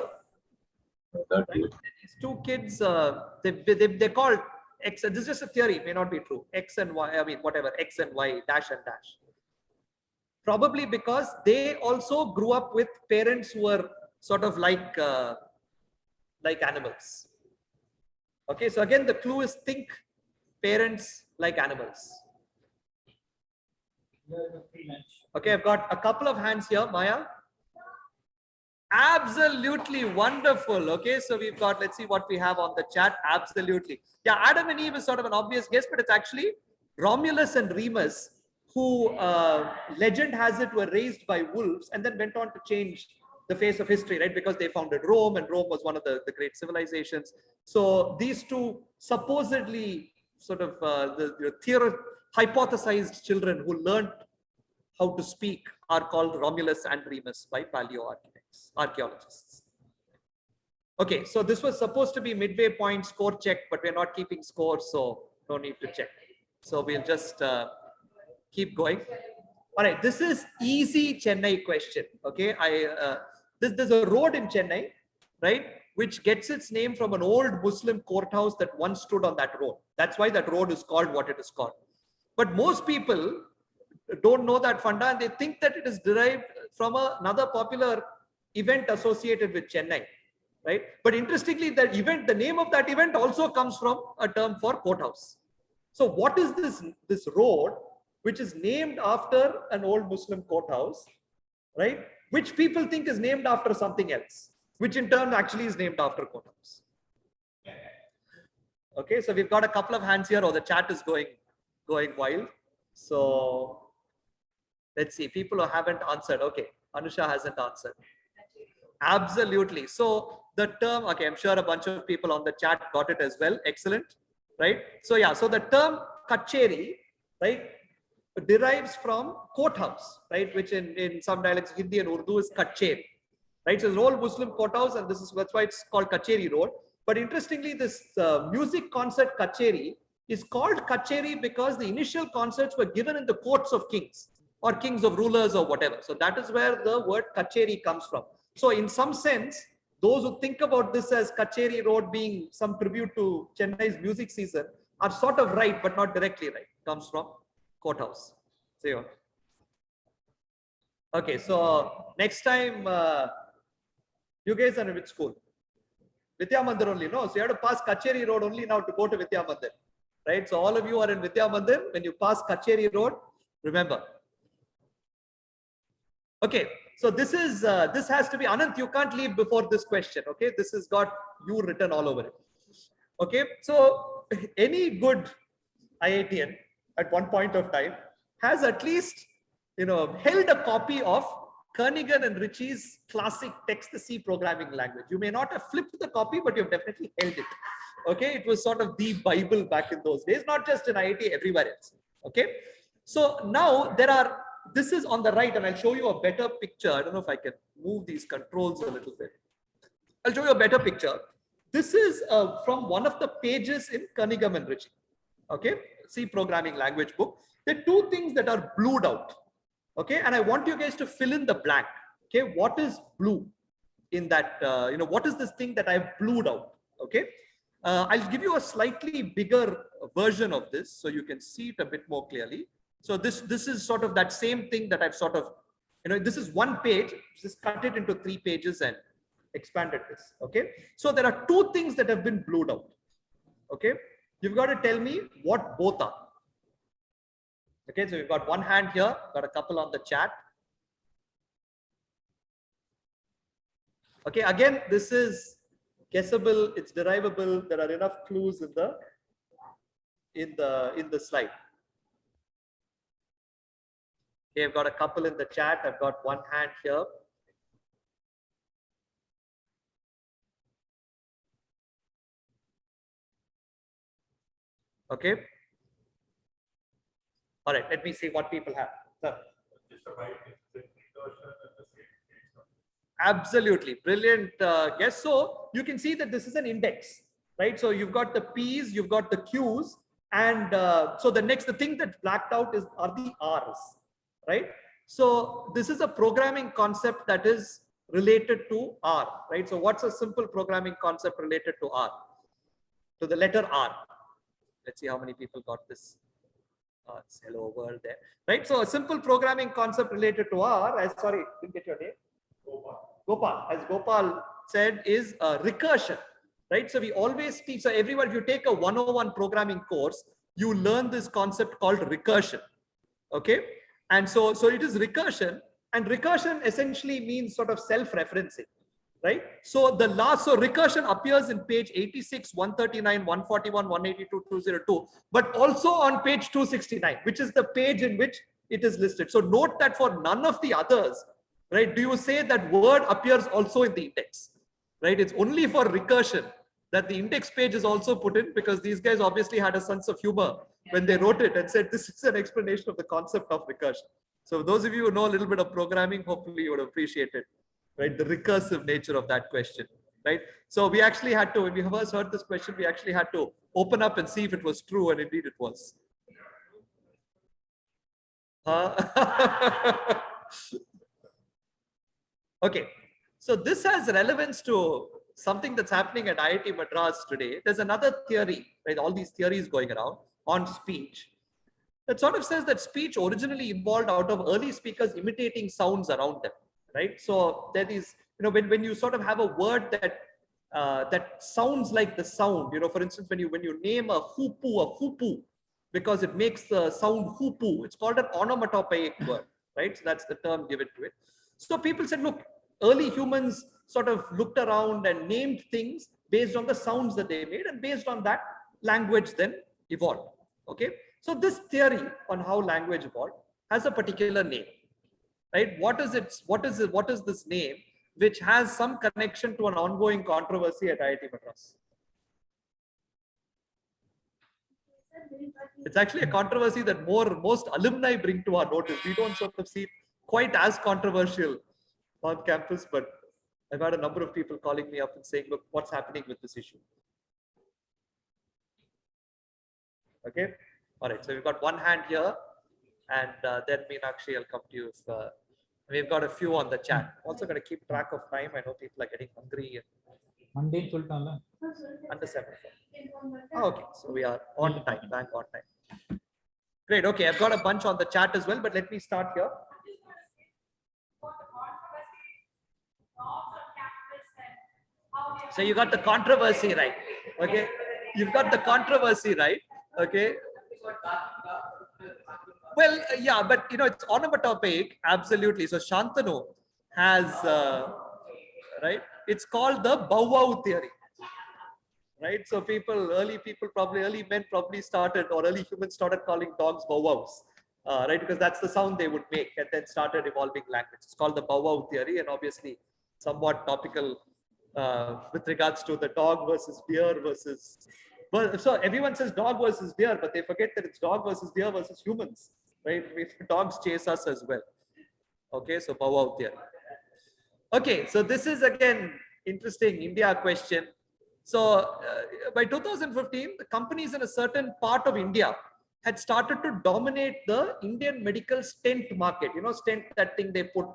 These two kids, they're called X. This is just a theory, it may not be true. X and Y, I mean, whatever, X and Y, Dash and Dash. Probably because they also grew up with parents who were sort of like animals. Okay, so again, the clue is think parents like animals. Okay, I've got a couple of hands here, Maya. Absolutely wonderful. Okay, so we've got, let's see what we have on the chat. Absolutely. Yeah, Adam and Eve is sort of an obvious guess, but it's actually Romulus and Remus, who legend has it were raised by wolves and then went on to change the face of history, right? Because they founded Rome, and Rome was one of the great civilizations. So these two supposedly sort of hypothesized children who learned how to speak are called Romulus and Remus by archaeologists. Okay, so this was supposed to be midway point score check, but we're not keeping score, so no need to check. So we'll just keep going. All right, this is easy Chennai question. Okay, there's a road in Chennai, right, which gets its name from an old Muslim courthouse that once stood on that road. That's why that road is called what it is called. But most people don't know that funda, and they think that it is derived from another popular event associated with Chennai, right? But interestingly, that event, the name of that event also comes from a term for courthouse. So what is this road which is named after an old Muslim courthouse, right? Which people think is named after something else, which in turn actually is named after courthouse. Okay, so we've got a couple of hands here, or the chat is going wild. So let's see, people who haven't answered. Okay, Anusha hasn't answered. Absolutely. So the term, okay, I'm sure a bunch of people on the chat got it as well. Excellent, right? So yeah, so the term kacheri, right, derives from courthouse, right, which in some dialects, Hindi and Urdu is kacheri, right? So it's an old Muslim courthouse, and that's why it's called Kacheri Road. But interestingly, this music concert kacheri is called kacheri because the initial concerts were given in the courts of kings or kings of rulers or whatever. So that is where the word kacheri comes from. So in some sense, those who think about this as Kacheri Road being some tribute to Chennai's music season are sort of right, but not directly right. Comes from courthouse. See you. Okay, so next time, you guys are in which school? Vidya Mandir only, no? So you have to pass Kacheri Road only now to go to Vidya Mandir, right? So all of you are in Vidya Mandir. When you pass Kacheri Road, remember. Okay, so this has to be, Anant, you can't leave before this question. Okay, this has got you written all over it. Okay, so any good IITian at one point of time has at least, held a copy of Kernighan and Ritchie's classic text to C programming language. You may not have flipped the copy, but you've definitely held it. Okay, it was sort of the Bible back in those days, not just in IIT, everywhere else. Okay, so now this is on the right, and I'll show you a better picture. I don't know if I can move these controls a little bit. I'll show you a better picture. This is from one of the pages in Kernighan and Ritchie. Okay, C programming language book. There are two things that are blued out. Okay, and I want you guys to fill in the blank. Okay, what is blue in that? What is this thing that I've blued out? Okay, I'll give you a slightly bigger version of this so you can see it a bit more clearly. So this is sort of that same thing that I've sort of, this is one page, just cut it into 3 pages and expanded this. Okay, so there are two things that have been blued out. Okay, you've got to tell me what both are. Okay, so we've got one hand here, got a couple on the chat. Okay, again, this is guessable, it's derivable. There are enough clues in the slide. Okay, I've got a couple in the chat. I've got one hand here. Okay. All right, let me see what people have. Sir. Absolutely brilliant guess. So you can see that this is an index, right? So you've got the P's, you've got the Q's, and so the thing that blacked out are the R's, right? So this is a programming concept that is related to R, right? So what's a simple programming concept related to R? To the letter R. Let's see how many people got this. It's hello world there, right? So a simple programming concept related to R, sorry, didn't get your name. Gopal, as Gopal said, is recursion, right? So we always teach, so everyone, if you take a 101 programming course, you learn this concept called recursion, okay? And so it is recursion, and recursion essentially means sort of self-referencing, right? So so recursion appears in page 86, 139, 141, 182, 202, but also on page 269, which is the page in which it is listed. So note that for none of the others, right, do you say that word appears also in the index, right? It's only for recursion that the index page is also put in, because these guys obviously had a sense of humor when they wrote it and said, this is an explanation of the concept of recursion. So those of you who know a little bit of programming, hopefully you would appreciate it, right? The recursive nature of that question, right? So we actually had to, when we first heard this question, we actually had to open up and see if it was true, and indeed it was. Okay, so this has relevance to something that's happening at IIT Madras today. There's another theory, right? All these theories going around on speech. That sort of says that speech originally evolved out of early speakers imitating sounds around them, right? So there is, when you sort of have a word that sounds like the sound, for instance, when you name a fupu, because it makes the sound fupu, it's called an onomatopoeic word, right? So that's the term given to it. So people said, look, early humans sort of looked around and named things based on the sounds that they made, and based on that, language then evolved. Okay, so this theory on how language evolved has a particular name, right? What is this name which has some connection to an ongoing controversy at IIT Madras? It's actually a controversy that most alumni bring to our notice. We don't sort of see it quite as controversial on campus, but I've had a number of people calling me up and saying, look, what's happening with this issue? Okay, all right, so we've got one hand here, and then Meenakshi, I'll come to you. We've got a few on the chat. Also going to keep track of time. I know people are getting hungry. Under 7. Oh, okay, so we are on time, back on time. Great, okay, I've got a bunch on the chat as well, but let me start here. So you got the controversy right, okay? You've got the controversy right, okay? Well, yeah, but it's onomatopoeic, absolutely. So Shantanu has, right? It's called the bow-wow theory, right? So early men probably started, or early humans started calling dogs bow-wows, right? Because that's the sound they would make, and then started evolving language. It's called the bow-wow theory, and obviously somewhat topical with regards to the dog versus deer versus. Well, so everyone says dog versus deer, but they forget that it's dog versus deer versus humans, right? Dogs chase us as well. Okay, so bow-wow theory. Okay, so this is again interesting India question. So by 2015, the companies in a certain part of India had started to dominate the Indian medical stent market. Stent, that thing they put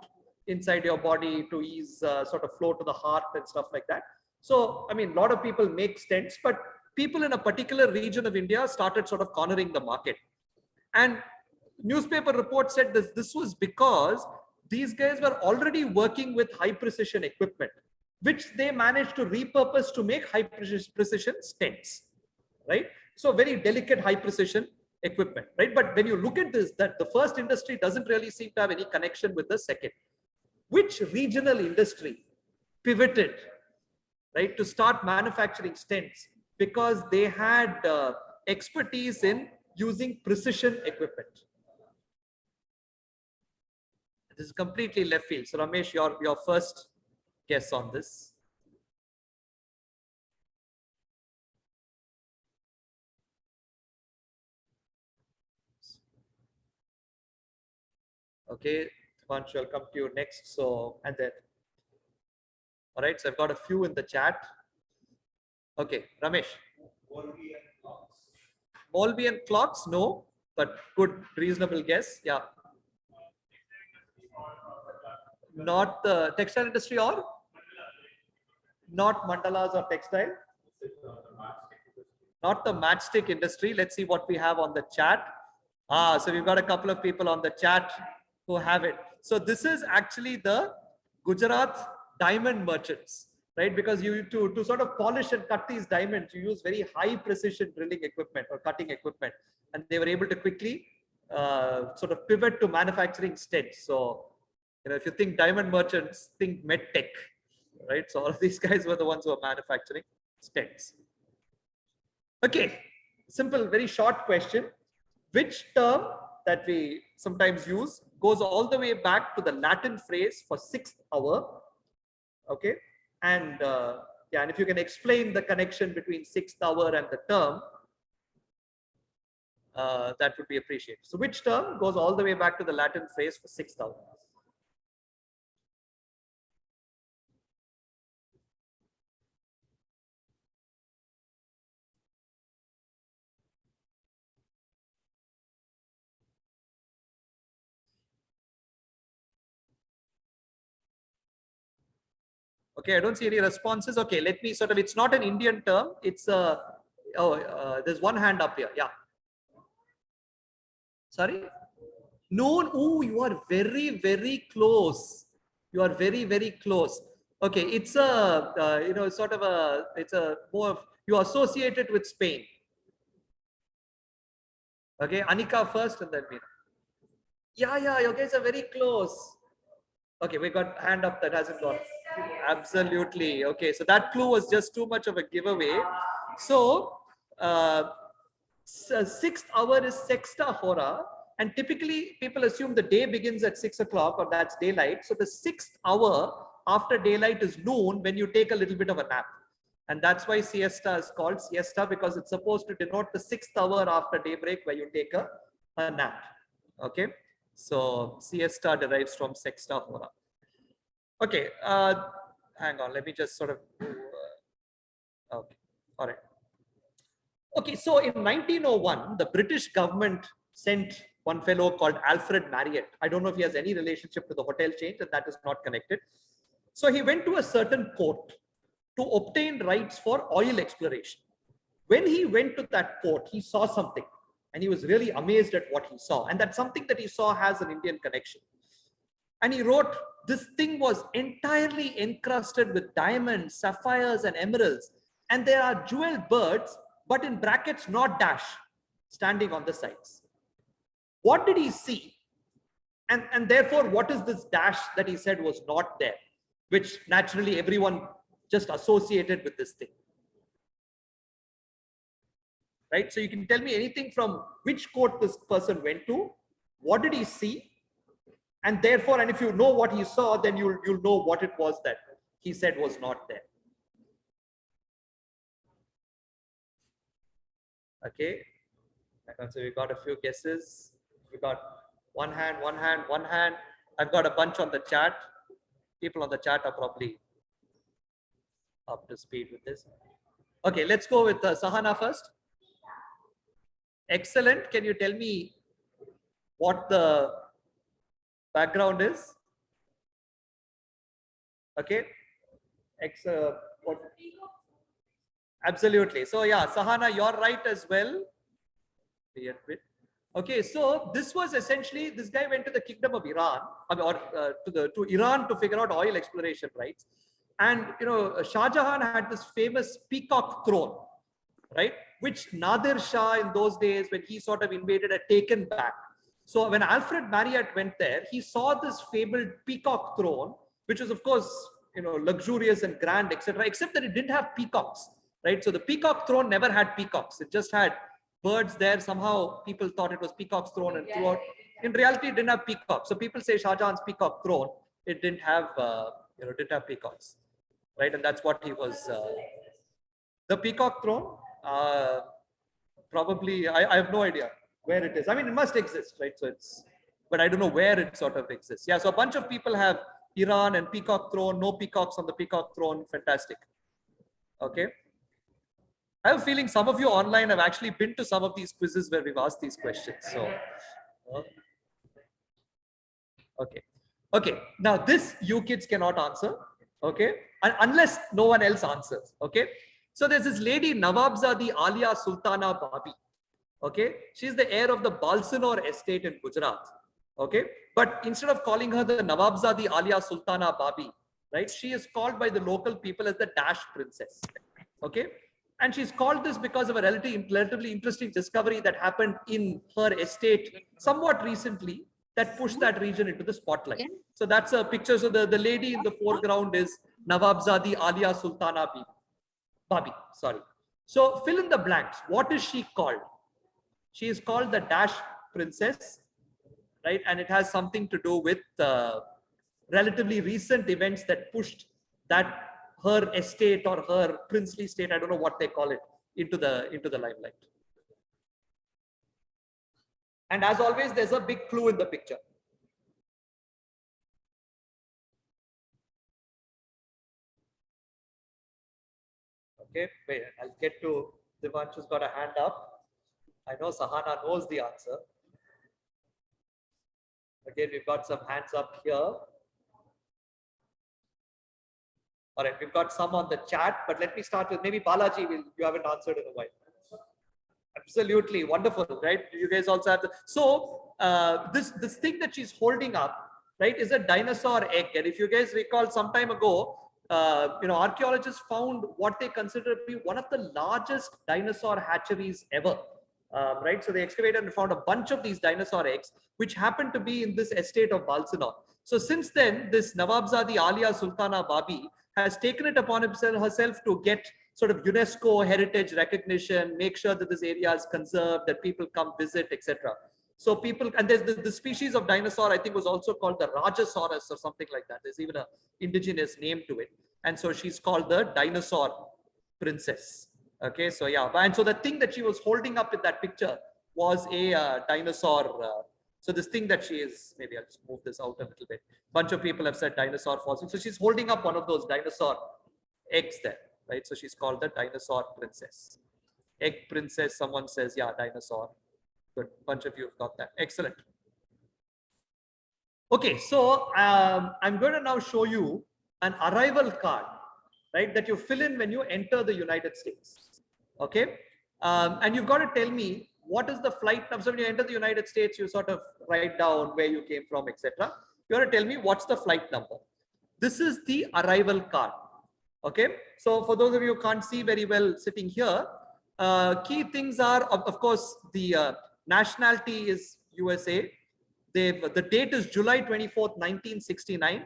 inside your body to ease sort of flow to the heart and stuff like that. So, I mean, a lot of people make stents, but people in a particular region of India started sort of cornering the market. And newspaper reports said this was because these guys were already working with high precision equipment, which they managed to repurpose to make high precision stents, right? So very delicate high precision equipment, right? But when you look at this, that the first industry doesn't really seem to have any connection with the second. Which regional industry pivoted, right, to start manufacturing stents because they had expertise in using precision equipment. This is completely left field. So Ramesh, your first guess on this. Okay, Himanshu, I'll come to you next. So, and then, all right, so I've got a few in the chat. Okay, Ramesh. Molbian clocks, no, but good, reasonable guess. Yeah. Not the textile industry or? Not mandalas or textile? Not the matchstick industry. Let's see what we have on the chat. So we've got a couple of people on the chat who have it. So this is actually the Gujarat diamond merchants, right? Because you to sort of polish and cut these diamonds, you use very high precision drilling equipment or cutting equipment, and they were able to quickly sort of pivot to manufacturing stents. So, you know, if you think diamond merchants, think medtech, right? So all of these guys were the ones who were manufacturing stents. Okay, simple, very short question. Which term that we sometimes use goes all the way back to the Latin phrase for 6th hour? Okay, and yeah, and if you can explain the connection between 6th hour and the term, that would be appreciated. So which term goes all the way back to the Latin phrase for 6th hour? Okay, I don't see any responses. Okay, let me sort of, it's not an Indian term. It's there's one hand up here. Yeah. Sorry? Noon. Oh, you are very, very close. You are very, very close. Okay, it's a, you know, sort of a, it's a more of, you associate it with Spain. Okay, Anika first and then Meena. Yeah, you guys are very close. Okay, we got hand up that hasn't gone. Absolutely. Okay, so that clue was just too much of a giveaway. So, 6th hour is sexta hora, and typically people assume the day begins at 6 o'clock or that's daylight. So the 6th hour after daylight is noon when you take a little bit of a nap. And that's why siesta is called siesta, because it's supposed to denote the 6th hour after daybreak where you take a nap. Okay, so siesta derives from sexta hora. Okay, hang on, let me just sort of, okay, all right. Okay, so in 1901, the British government sent one fellow called Alfred Marriott. I don't know if he has any relationship to the hotel chain, and that is not connected. So he went to a certain port to obtain rights for oil exploration. When he went to that port, he saw something, and he was really amazed at what he saw. And that something that he saw has an Indian connection. And he wrote, this thing was entirely encrusted with diamonds, sapphires, and emeralds. And there are jeweled birds, but in brackets, not dash, standing on the sides. What did he see? And therefore, what is this dash that he said was not there, which naturally everyone just associated with this thing? Right? So you can tell me anything from which court this person went to, what did he see? And therefore, and if you know what he saw, then you'll know what it was that he said was not there. Okay. So we got a few guesses. We got one hand. I've got a bunch on the chat. People on the chat are probably up to speed with this. Okay, let's go with Sahana first. Excellent. Can you tell me what the background is? Okay. What? Absolutely. So yeah, Sahana, you're right as well. Okay, so this was essentially, this guy went to the kingdom of Iran, or to Iran to figure out oil exploration rights. And you know, Shah Jahan had this famous peacock throne, right? Which Nadir Shah in those days, when he sort of invaded, had taken back. So when Alfred Marriott went there, he saw this fabled peacock throne, which was of course luxurious and grand, etc., except that it didn't have peacocks, right? So the peacock throne never had peacocks. It just had birds there. Somehow people thought it was peacock's throne, and throughout, in reality, it didn't have peacocks. So people say Shah Jahan's peacock throne, it didn't have, didn't have peacocks, right? And that's what he was. The peacock throne, probably, I have no idea where it is. I mean, it must exist, right? So it's, but I don't know where it sort of exists. Yeah, so a bunch of people have Iran and peacock throne, no peacocks on the peacock throne. Fantastic. Okay. I have a feeling some of you online have actually been to some of these quizzes where we've asked these questions. So, okay. Okay. Now this you kids cannot answer. Okay. And unless no one else answers. Okay. So there's this lady Nawabzadi Alia Sultana Babi. Okay. She's the heir of the Balsanor estate in Gujarat. Okay. But instead of calling her the Nawabzadi Alia Sultana Babi, right, she is called by the local people as the Dash Princess. Okay. And she's called this because of a relatively interesting discovery that happened in her estate somewhat recently that pushed that region into the spotlight. So that's a picture. So the lady in the foreground is Nawabzadi Alia Sultana Babi. Sorry. So fill in the blanks. What is she called? She is called the Dash Princess, right? And it has something to do with relatively recent events that pushed that her estate or her princely state, I don't know what they call it, into the limelight. And as always, there's a big clue in the picture. Okay, wait, I'll get to Divanshu's got a hand up. I know Sahana knows the answer. Again, we've got some hands up here. All right, we've got some on the chat, but let me start with maybe Balaji. You haven't answered in a while. Absolutely wonderful, right? You guys also have the. So this thing that she's holding up, right, is a dinosaur egg. And if you guys recall, some time ago, archaeologists found what they consider to be one of the largest dinosaur hatcheries ever. Right, so they excavated and found a bunch of these dinosaur eggs, which happened to be in this estate of Balsanor. So since then, this Nawabzadi Alia Sultana Babi has taken it upon herself to get sort of UNESCO heritage recognition, make sure that this area is conserved, that people come visit, etc. So people, and there's the species of dinosaur, I think was also called the Rajasaurus or something like that. There's even an indigenous name to it. And so she's called the dinosaur princess. Okay, so yeah, and so the thing that she was holding up in that picture was a dinosaur. So this thing that she is, maybe I'll just move this out a little bit. Bunch of people have said dinosaur fossils. So she's holding up one of those dinosaur eggs there, right? So she's called the dinosaur princess. Egg princess, someone says, yeah, dinosaur. Good, bunch of you have got that. Excellent. Okay, so I'm going to now show you an arrival card, right, that you fill in when you enter the United States. Okay, and you've got to tell me what is the flight number. So when you enter the United States, you sort of write down where you came from, etc. You got to tell me what's the flight number. This is the arrival card. Okay, so for those of you who can't see very well sitting here, key things are, of course, the nationality is USA. The date is July 24th, 1969.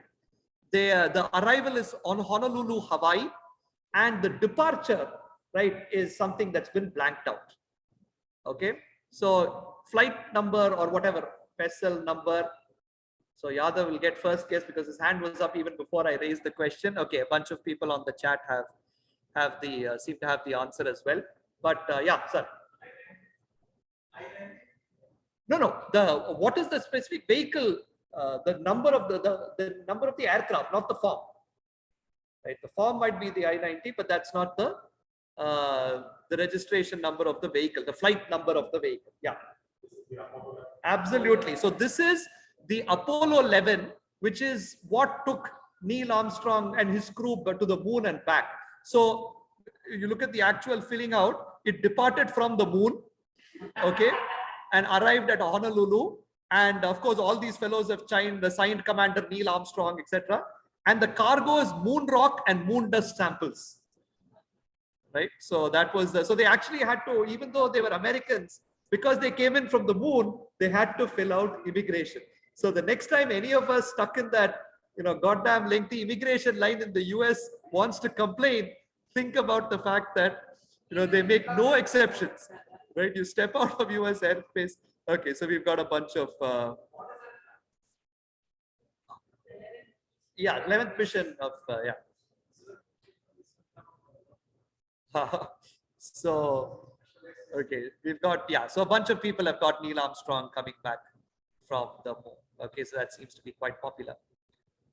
The arrival is on Honolulu, Hawaii, and the departure, right, is something that's been blanked out. Okay, so flight number or whatever, vessel number. So Yadav will get first guess because his hand was up even before I raised the question. Okay, a bunch of people on the chat seem to have the answer as well. But yeah, sir. No. What is the specific vehicle? The number of the number of the aircraft, not the form. Right, the form might be the I-90, but that's not the registration number of the vehicle, the flight number of the vehicle. Yeah, absolutely. So this is the Apollo 11, which is what took Neil Armstrong and his crew to the moon and back. So you look at the actual filling out, it departed from the moon, okay, and arrived at Honolulu. And of course, all these fellows have signed Commander Neil Armstrong, etc. And the cargo is moon rock and moon dust samples. Right, so that was so they actually had to, even though they were Americans, because they came in from the moon, they had to fill out immigration. So the next time any of us stuck in that goddamn lengthy immigration line in the US wants to complain, think about the fact that, they make no exceptions, right? You step out of US airspace. Okay, so we've got a bunch of, 11th mission of, So, okay, we've got, so a bunch of people have got Neil Armstrong coming back from the moon. Okay, so that seems to be quite popular.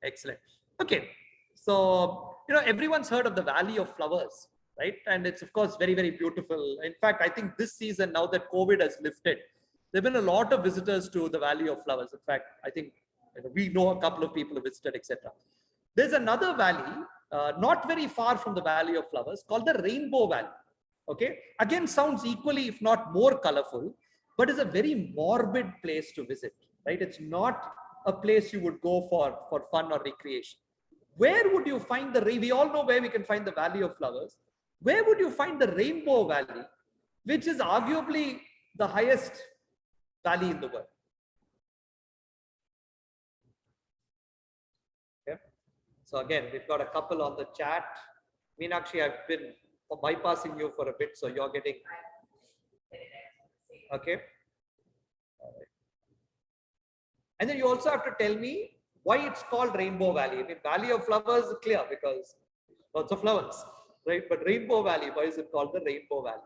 Excellent. Okay, so, everyone's heard of the Valley of Flowers, right? And it's, of course, very, very beautiful. In fact, I think this season, now that COVID has lifted, there have been a lot of visitors to the Valley of Flowers. In fact, I think we know a couple of people who visited, etc. There's another valley, not very far from the Valley of Flowers, called the Rainbow Valley. Okay, again, sounds equally, if not more colorful, but is a very morbid place to visit, right? It's not a place you would go for fun or recreation. Where would you find we all know where we can find the Valley of Flowers. Where would you find the Rainbow Valley, which is arguably the highest valley in the world? Okay. So again, we've got a couple on the chat. Meenakshi, I've been bypassing you for a bit, so you're getting, okay. And then you also have to tell me why it's called Rainbow Valley. I mean, Valley of Flowers is clear because lots of flowers, right? But Rainbow Valley, why is it called the Rainbow Valley?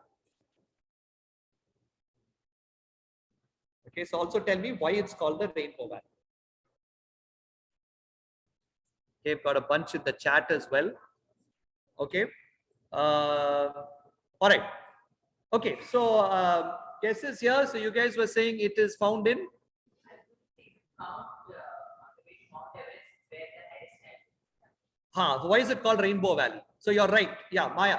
Okay, so also tell me why it's called the Rainbow Valley. Okay, I've got a bunch in the chat as well. Okay. All right. Okay, so guesses here. So you guys were saying it is found in? Why is it called Rainbow Valley? So you're right. Yeah, Maya.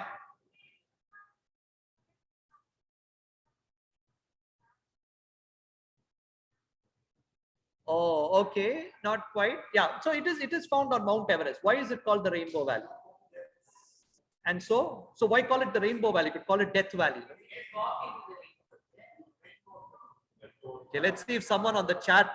Oh, okay. Not quite. Yeah. So it is found on Mount Everest. Why is it called the Rainbow Valley? And so why call it the Rainbow Valley? You could call it Death Valley. Okay, let's see if someone on the chat.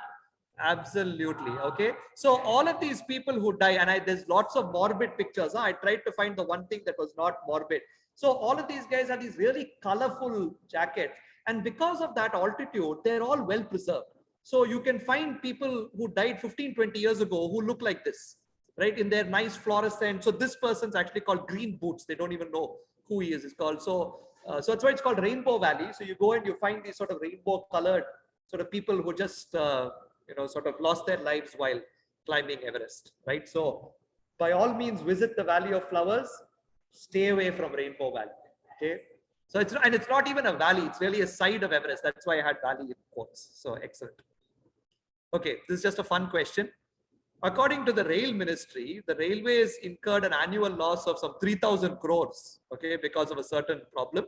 Absolutely. Okay. So all of these people who die, and there's lots of morbid pictures. I tried to find the one thing that was not morbid. So all of these guys have these really colorful jackets. And because of that altitude, they're all well preserved. So you can find people who died 15, 20 years ago who look like this, right? In their nice fluorescent. So this person's actually called Green Boots. They don't even know who he is. It's called. So that's why it's called Rainbow Valley. So you go and you find these sort of rainbow colored sort of people who just, sort of lost their lives while climbing Everest, right? So by all means, visit the Valley of Flowers, stay away from Rainbow Valley, okay? So it's not even a valley, it's really a side of Everest. That's why I had valley in quotes. So excellent. Okay, this is just a fun question. According to the rail ministry, the railways incurred an annual loss of some 3,000 crores, okay, because of a certain problem,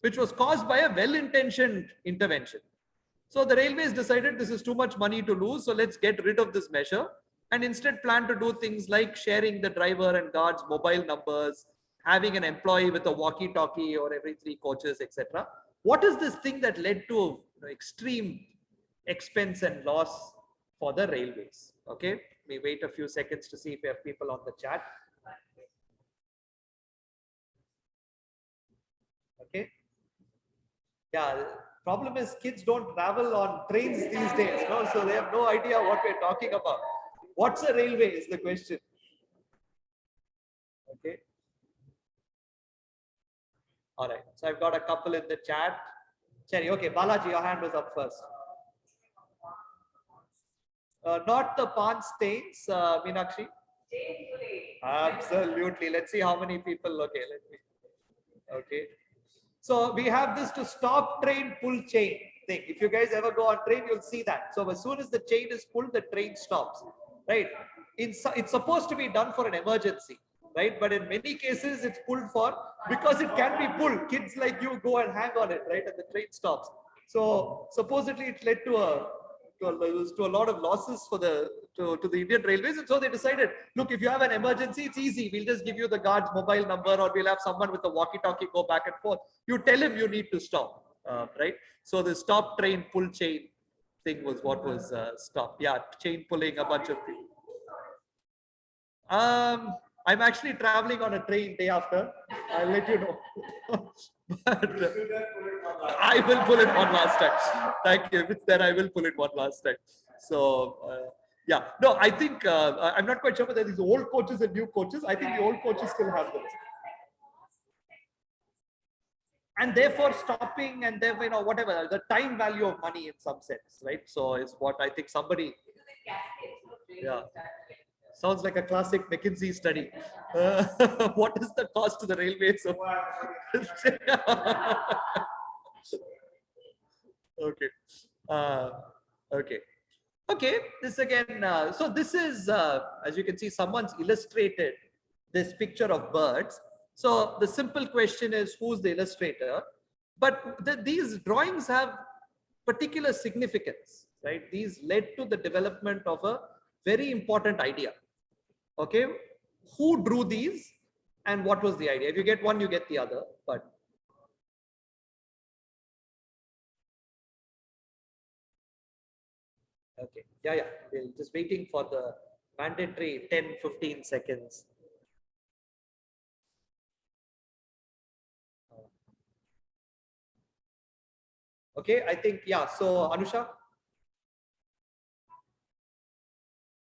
which was caused by a well-intentioned intervention. So the railways decided this is too much money to lose, so let's get rid of this measure and instead plan to do things like sharing the driver and guard's mobile numbers, having an employee with a walkie-talkie or every 3 coaches, etc. What is this thing that led to extreme expense and loss for the railways? Okay, let me wait a few seconds to see if we have people on the chat. Okay. Yeah. Problem is kids don't travel on trains these days, no? So they have no idea what we're talking about. What's a railway is the question. Okay. All right. So I've got a couple in the chat. Cherry. Okay, Balaji, your hand was up first. Not the Pan stains, Meenakshi. Absolutely. Let's see how many people. Okay, okay. So we have this to stop train pull chain thing. If you guys ever go on train, you'll see that. So as soon as the chain is pulled, the train stops, right? It's supposed to be done for an emergency, right? But in many cases, it's pulled because it can be pulled. Kids like you go and hang on it, right? And the train stops. So supposedly it led to a lot of losses for the Indian Railways, and so they decided, look, if you have an emergency, it's easy. We'll just give you the guard's mobile number, or we'll have someone with a walkie-talkie go back and forth. You tell him you need to stop, right? So the stop train pull chain thing was what was stopped. Yeah, chain pulling a bunch of people. I'm actually traveling on a train day after. I'll let you know. But I will pull it one last time. Thank you. If it's there, I will pull it one last time. So yeah, no, I think I'm not quite sure whether these old coaches and new coaches. I think the old coaches still have those. And therefore stopping and therefore, you know, whatever, the time value of money in some sense, right? So is what I think somebody, yeah. Sounds like a classic McKinsey study. What is the cost to the railways? Okay. Okay. Okay. This again. So this is, as you can see, someone's illustrated this picture of birds. So the simple question is, who's the illustrator? But these drawings have particular significance, right? These led to the development of a very important idea. Okay, who drew these and what was the idea? If you get one, you get the other. But okay, yeah, we're just waiting for the mandatory 10-15 seconds. Okay, I think, yeah. So Anusha,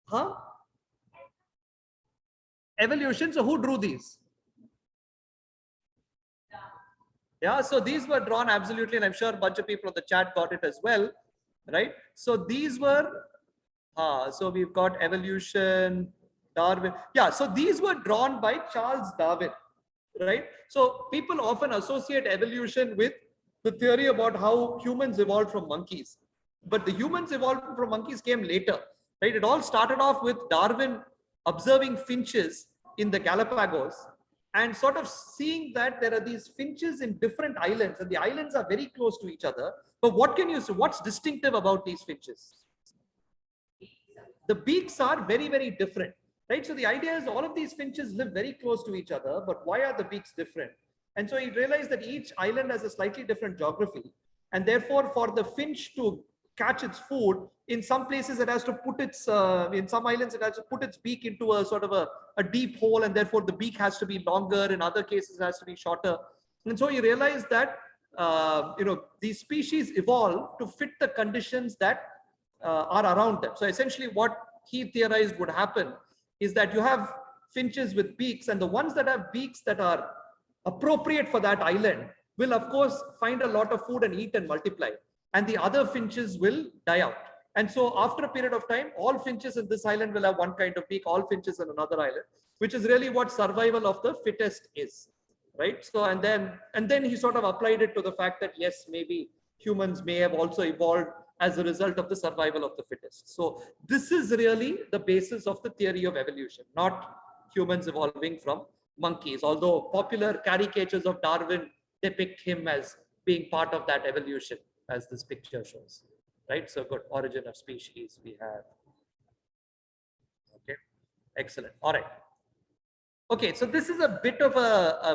huh? Evolution. So who drew these? Yeah, so these were drawn absolutely, and I'm sure a bunch of people on the chat got it as well, right? So these were, so we've got evolution, Darwin. Yeah, so these were drawn by Charles Darwin, right? So people often associate evolution with the theory about how humans evolved from monkeys, but the humans evolved from monkeys came later, right? It all started off with Darwin observing finches in the Galapagos and sort of seeing that there are these finches in different islands and the islands are very close to each other. But what can you say? What's distinctive about these finches? The beaks are very, very different, right? So the idea is all of these finches live very close to each other, but why are the beaks different? And so he realized that each island has a slightly different geography. And therefore, for the finch to catch its food, in some places it has to put its, in some islands it has to put its beak into a sort of a deep hole, and therefore the beak has to be longer. In other cases it has to be shorter. And so he realized that, you know, these species evolve to fit the conditions that are around them. So essentially what he theorized would happen is that you have finches with beaks, and the ones that have beaks that are appropriate for that island will of course find a lot of food and eat and multiply, and the other finches will die out. And so after a period of time, all finches in this island will have one kind of beak, all finches in another island, which is really what survival of the fittest is, right? So and then he sort of applied it to the fact that yes, maybe humans may have also evolved as a result of the survival of the fittest. So this is really the basis of the theory of evolution, not humans evolving from monkeys, although popular caricatures of Darwin depict him as being part of that evolution, as this picture shows, right? So good, origin of species we have. Okay, excellent. All right. Okay, so this is a bit of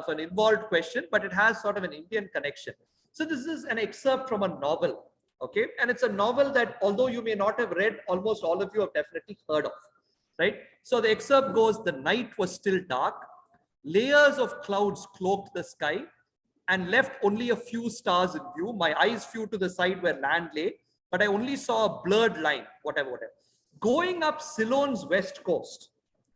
an involved question, but it has sort of an Indian connection. So this is an excerpt from a novel, okay? And it's a novel that, although you may not have read, almost all of you have definitely heard of, right? So the excerpt goes, the night was still dark, layers of clouds cloaked the sky and left only a few stars in view. My eyes flew to the side where land lay, but I only saw a blurred line, whatever. Going up Ceylon's west coast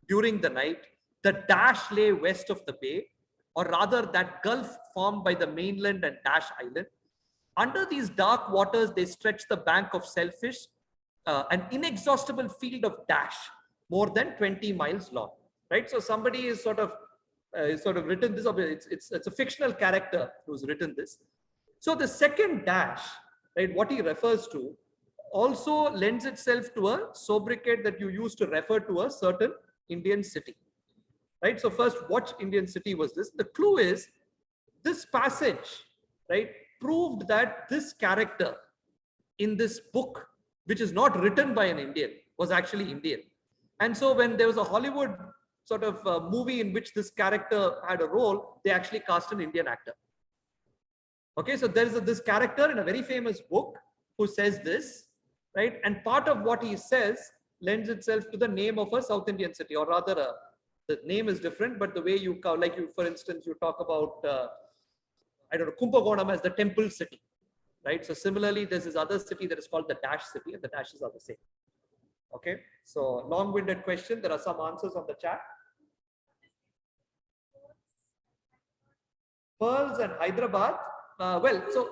during the night, the Dash lay west of the bay, or rather that gulf formed by the mainland and Dash Island. Under these dark waters, they stretched the bank of Shellfish, an inexhaustible field of Dash, more than 20 miles long, right? So somebody is sort of written this, it's a fictional character who's written this. So the second Dash, right, what he refers to also lends itself to a sobriquet that you use to refer to a certain Indian city, right? So first, what Indian city was this? The clue is this passage, right, proved that this character in this book, which is not written by an Indian, was actually Indian. And so when there was a Hollywood sort of movie in which this character had a role, they actually cast an Indian actor. Okay, so there is this character in a very famous book who says this, right? And part of what he says lends itself to the name of a South Indian city, or rather The name is different, but the way you like you, for instance, you talk about I don't know, Kumbakonam as the temple city, right? So similarly, there's this other city that is called the Dash city, and the dashes are the same. Okay, so long-winded question. There are some answers on the chat. Pearls and Hyderabad. Well, so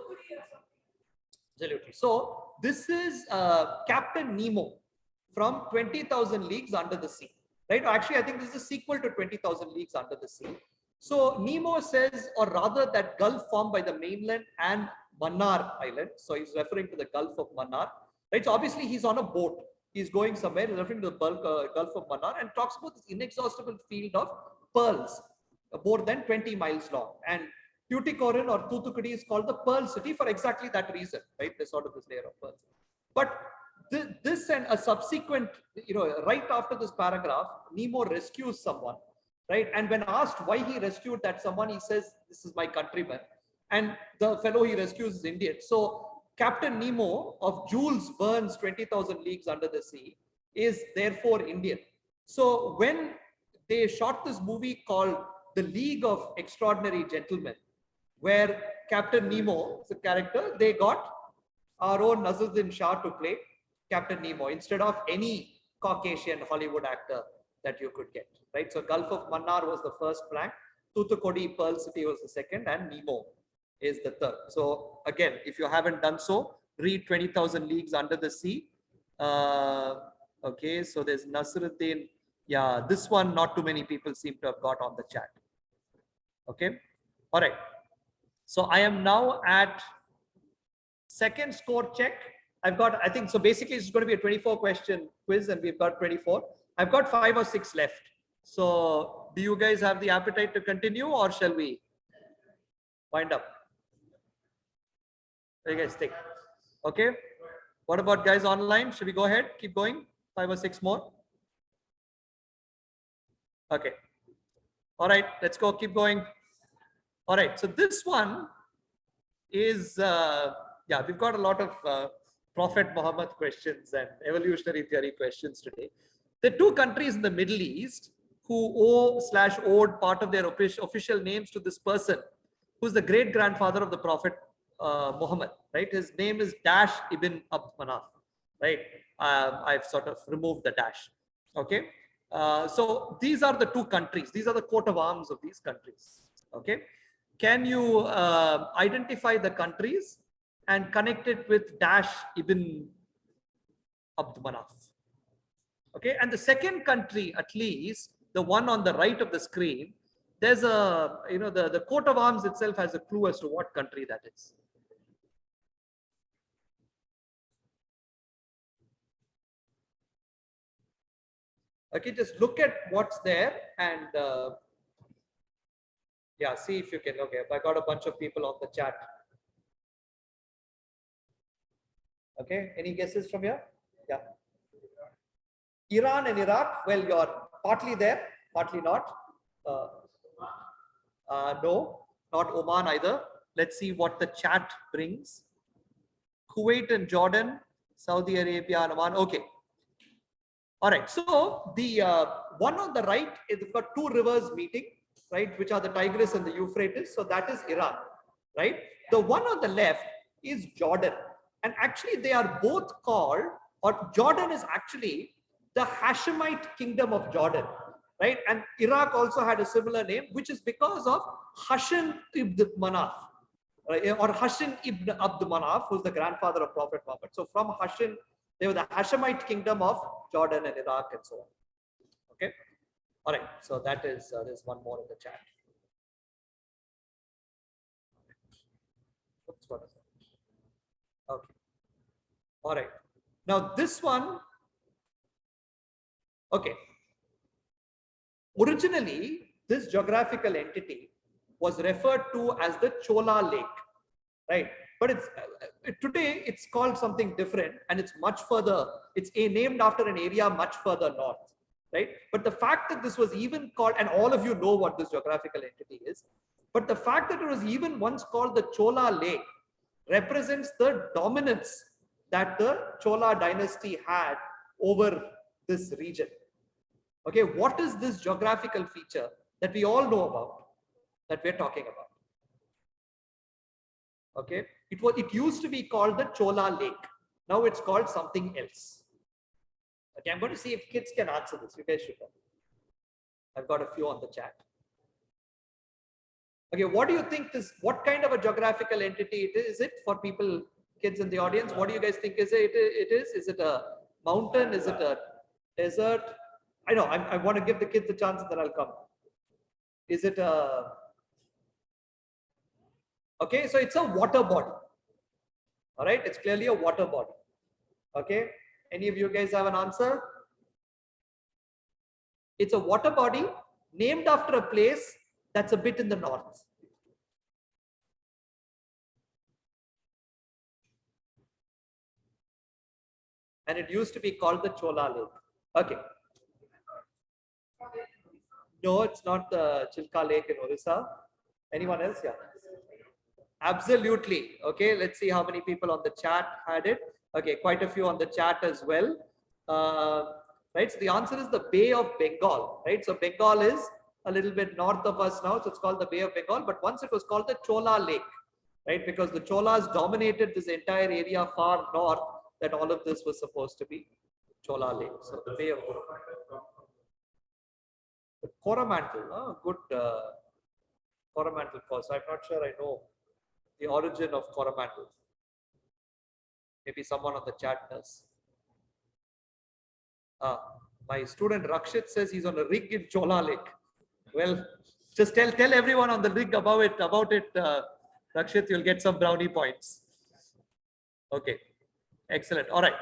absolutely. So this is Captain Nemo from 20,000 Leagues Under the Sea, right? Actually, I think this is a sequel to 20,000 Leagues Under the Sea. So Nemo says, or rather that gulf formed by the mainland and Mannar Island. So he's referring to the Gulf of Mannar, right? So obviously he's on a boat. He's going somewhere, referring to the Gulf of Mannar, and talks about this inexhaustible field of pearls, more than 20 miles long. And Tuticorin or Thoothukudi is called the Pearl City for exactly that reason, right? There's sort of this layer of pearls. But this and a subsequent, right after this paragraph, Nemo rescues someone, right? And when asked why he rescued that someone, he says, "This is my countryman." And the fellow he rescues is Indian. So Captain Nemo of Jules Verne's 20,000 Leagues Under the Sea is therefore Indian. So when they shot this movie called The League of Extraordinary Gentlemen, where Captain Nemo is a character, they got our own Naseeruddin Shah to play Captain Nemo instead of any Caucasian Hollywood actor that you could get, right? So Gulf of Mannar was the first plank, Thoothukudi Pearl City was the second, and Nemo is the third. So again, if you haven't done so, read 20,000 Leagues Under the Sea. Okay, so there's Naseeruddin. Yeah, this one not too many people seem to have got on the chat. Okay, all right. So I am now at second score check. I've got, I think, so basically it's going to be a 24 question quiz and we've got 24. I've got 5 or 6 left. So do you guys have the appetite to continue or shall we wind up? What do you guys think? Okay. What about guys online? Should we go ahead? Keep going? 5 or 6 more? Okay. All right, let's go. Keep going. All right. So this one is, yeah, we've got a lot of Prophet Muhammad questions and evolutionary theory questions today. There are 2 countries in the Middle East who owed part of their official names to this person, who's the great grandfather of the Prophet Muhammad, right? His name is Dash ibn Abd Manaf, right? I've sort of removed the dash. Okay. So these are the 2 countries. These are the coat of arms of these countries. Okay. Can you identify the countries and connect it with Dash ibn Abd Manaf? Okay. And the second country, at least the one on the right of the screen, there's a, the coat of arms itself has a clue as to what country that is. Okay, just look at what's there and yeah, see if you can. Okay, I got a bunch of people on the chat. Okay, any guesses from here? Yeah. Iran and Iraq. Well, you're partly there, partly not. No, not Oman either. Let's see what the chat brings. Kuwait and Jordan, Saudi Arabia and Oman. Okay. All right. So the one on the right, it's got 2 rivers meeting, right, which are the Tigris and the Euphrates. So that is Iran, right? The one on the left is Jordan. And actually they are both called, or Jordan is actually the Hashemite kingdom of Jordan, right? And Iraq also had a similar name, which is because of Hashem ibn Manaf, right? Or Hashem ibn Abd Manaf, who's the grandfather of Prophet Muhammad. So from Hashem, they were the Hashemite kingdom of Jordan and Iraq and so on. Okay. All right. So that is, there's one more in the chat. Oops, what is that? Okay. All right. Now this one, okay. Originally, this geographical entity was referred to as the Chola Lake, right? But it's today it's called something different and it's much further. It's named after an area much further north, right? But the fact that this was even called, and all of you know what this geographical entity is, but the fact that it was even once called the Chola Lake represents the dominance that the Chola dynasty had over this region. Okay, what is this geographical feature that we all know about, that we're talking about? Okay, it used to be called the Chola Lake. Now it's called something else. Okay, I'm going to see if kids can answer this. You guys should know. I've got a few on the chat. Okay, what do you think this, what kind of a geographical entity it is? Is it for people, kids in the audience? What do you guys think is it? Is it a mountain? Is it a desert? I know, I want to give the kids a chance and then I'll come. Is it a, okay, so it's a water body. All right, it's clearly a water body. Okay, any of you guys have an answer? It's a water body named after a place that's a bit in the north. And it used to be called the Chola Lake. Okay. No, it's not the Chilka Lake in Orissa. Anyone else? Yeah. Absolutely. Okay, let's see how many people on the chat had it. Okay, quite a few on the chat as well. Right, so the answer is the Bay of Bengal. Right, so Bengal is a little bit north of us now, so it's called the Bay of Bengal. But once it was called the Chola Lake, right, because the Cholas dominated this entire area far north, that all of this was supposed to be Chola Lake. So the Bay of the Coromandel, good Coromandel course. I'm not sure I know the origin of Coromandel. Maybe someone on the chat does. My student Rakshit says he's on a rig in Chola Lake. Well, just tell everyone on the rig about it. Rakshit, you'll get some brownie points. Okay, excellent. All right.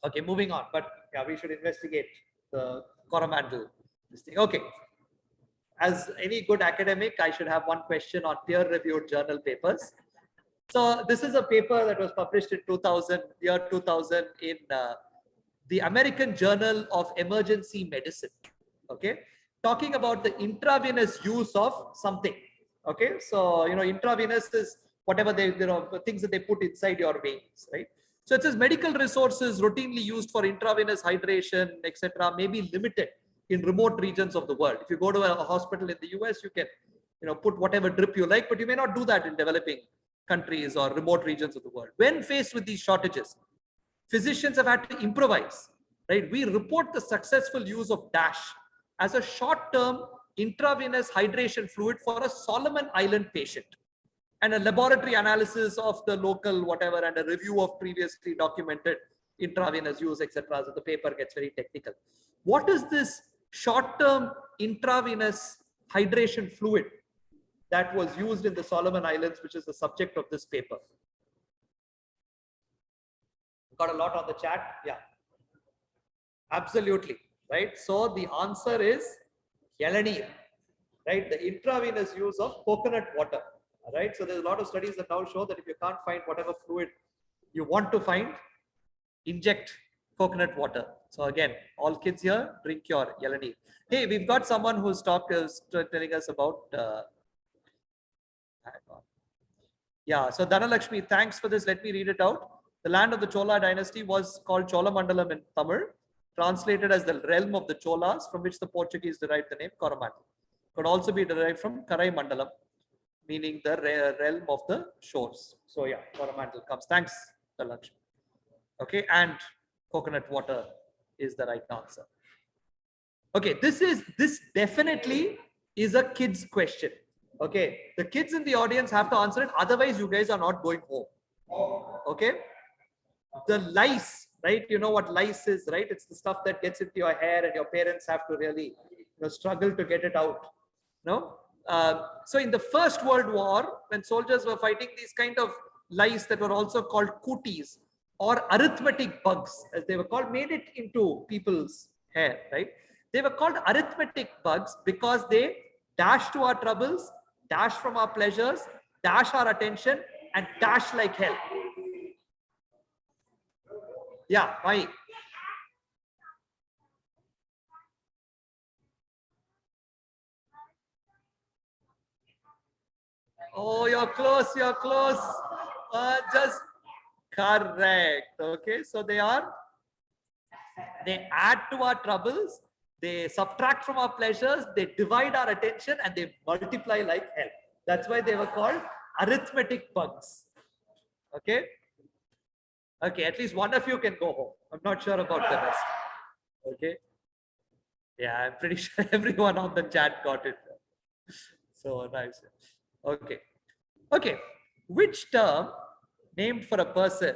Okay, moving on. But yeah, we should investigate the Coromandel. This thing. Okay. As any good academic, I should have one question on peer-reviewed journal papers. So this is a paper that was published in 2000 in the American Journal of Emergency Medicine. Okay, talking about the intravenous use of something. Okay, so intravenous is whatever things that they put inside your veins, right? So it says medical resources routinely used for intravenous hydration, etc., may be limited in remote regions of the world. If you go to a hospital in the US, you can put whatever drip you like, but you may not do that in developing countries or remote regions of the world. When faced with these shortages, physicians have had to improvise, right? We report the successful use of DASH as a short-term intravenous hydration fluid for a Solomon Island patient, and a laboratory analysis of the local whatever and a review of previously documented intravenous use, etc. So the paper gets very technical. What is this short-term intravenous hydration fluid that was used in the Solomon Islands, which is the subject of this paper? Got a lot on the chat? Yeah. Absolutely. Right. So the answer is Yelani, right? The intravenous use of coconut water. Right. So there's a lot of studies that now show that if you can't find whatever fluid you want to find, inject coconut water. So again, all kids here, drink your Yelani. Hey, we've got someone who's telling us about. Yeah. So Dhanalakshmi, thanks for this. Let me read it out. The land of the Chola dynasty was called Cholamandalam in Tamil, translated as the realm of the Cholas, from which the Portuguese derived the name Coromandel. Could also be derived from Karai Mandalam, meaning the realm of the shores. So yeah, Coromandel comes. Thanks, Dhanalakshmi. Okay, and coconut water is the right answer. Okay, this definitely is a kid's question. Okay, the kids in the audience have to answer it. Otherwise, you guys are not going home. Okay. The lice, right? You know what lice is, right? It's the stuff that gets into your hair and your parents have to really struggle to get it out. No? So in the First World War, when soldiers were fighting, these kind of lice that were also called cooties or arithmetic bugs, as they were called, made it into people's hair, right? They were called arithmetic bugs because they dash to our troubles, dash from our pleasures, dash our attention, and dash like hell. Yeah, why? Oh, you're close, you're close. Just correct. Okay, so they add to our troubles, They subtract from our pleasures, they divide our attention, and they multiply like hell. That's why they were called arithmetic bugs. Okay? Okay, at least one of you can go home. I'm not sure about the rest. Okay? Yeah, I'm pretty sure everyone on the chat got it. So nice. Okay. Okay. Which term named for a person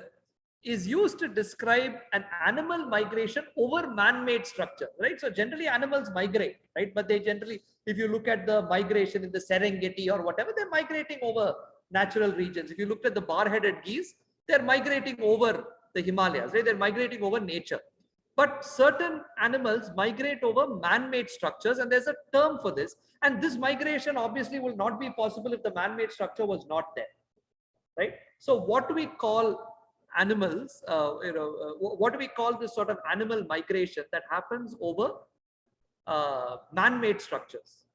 is used to describe an animal migration over man-made structure, right? So generally animals migrate, right? But they generally, if you look at the migration in the Serengeti or whatever, they're migrating over natural regions. If you looked at the bar-headed geese, they're migrating over the Himalayas, right? They're migrating over nature. But certain animals migrate over man-made structures, and there's a term for this. And this migration obviously will not be possible if the man-made structure was not there, right? So what do we call animals, what do we call this sort of animal migration that happens over man-made structures?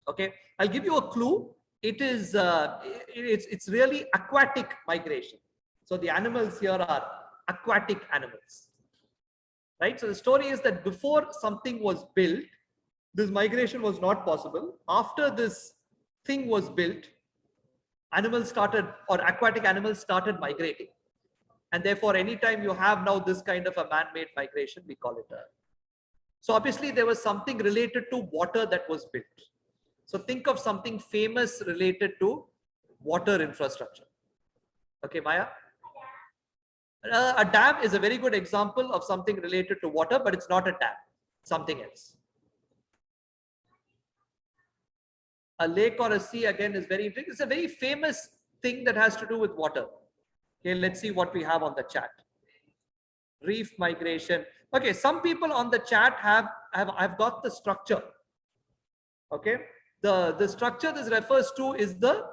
Okay, I'll give you a clue. It is, it's really aquatic migration. So the animals here are aquatic animals, right? So the story is that before something was built, this migration was not possible. After this thing was built, animals started, or aquatic animals started migrating. And therefore, anytime you have now this kind of a man-made migration, we call it a. So obviously there was something related to water that was built. So think of something famous related to water infrastructure. Okay, Maya? A dam is a very good example of something related to water, but it's not a dam, something else. A lake or a sea again is very interesting. It's a very famous thing that has to do with water. Okay, let's see what we have on the chat. Reef migration. Okay, some people on the chat have got the structure. Okay, the structure this refers to is the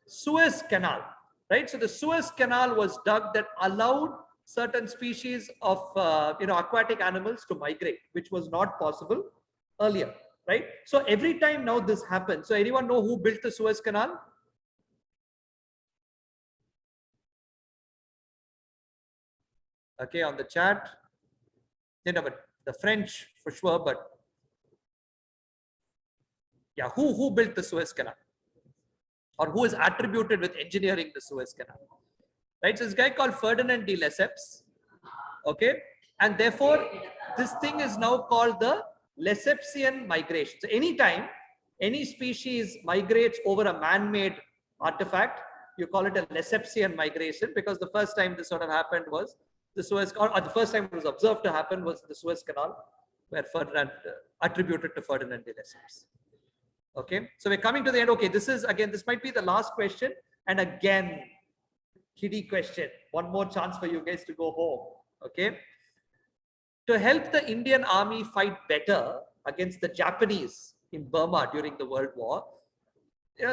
Suez Canal, right? So the Suez Canal was dug that allowed certain species of aquatic animals to migrate, which was not possible earlier, right? So every time now this happens. So anyone know who built the Suez Canal? Okay, on the chat. But the French for sure, but yeah, who built the Suez Canal? Or who is attributed with engineering the Suez Canal? Right, so this guy called Ferdinand de Lesseps. Okay, and therefore this thing is now called the Lessepsian migration. So anytime any species migrates over a man-made artifact, you call it a Lessepsian migration, because the first time this sort of happened was the Suez, or the first time it was observed to happen was the Suez Canal, where Ferdinand attributed to Ferdinand de Lesseps. Okay, so we're coming to the end. Okay, this is again, this might be the last question, and again, kiddie question. One more chance for you guys to go home. Okay, to help the Indian army fight better against the Japanese in Burma during the World War,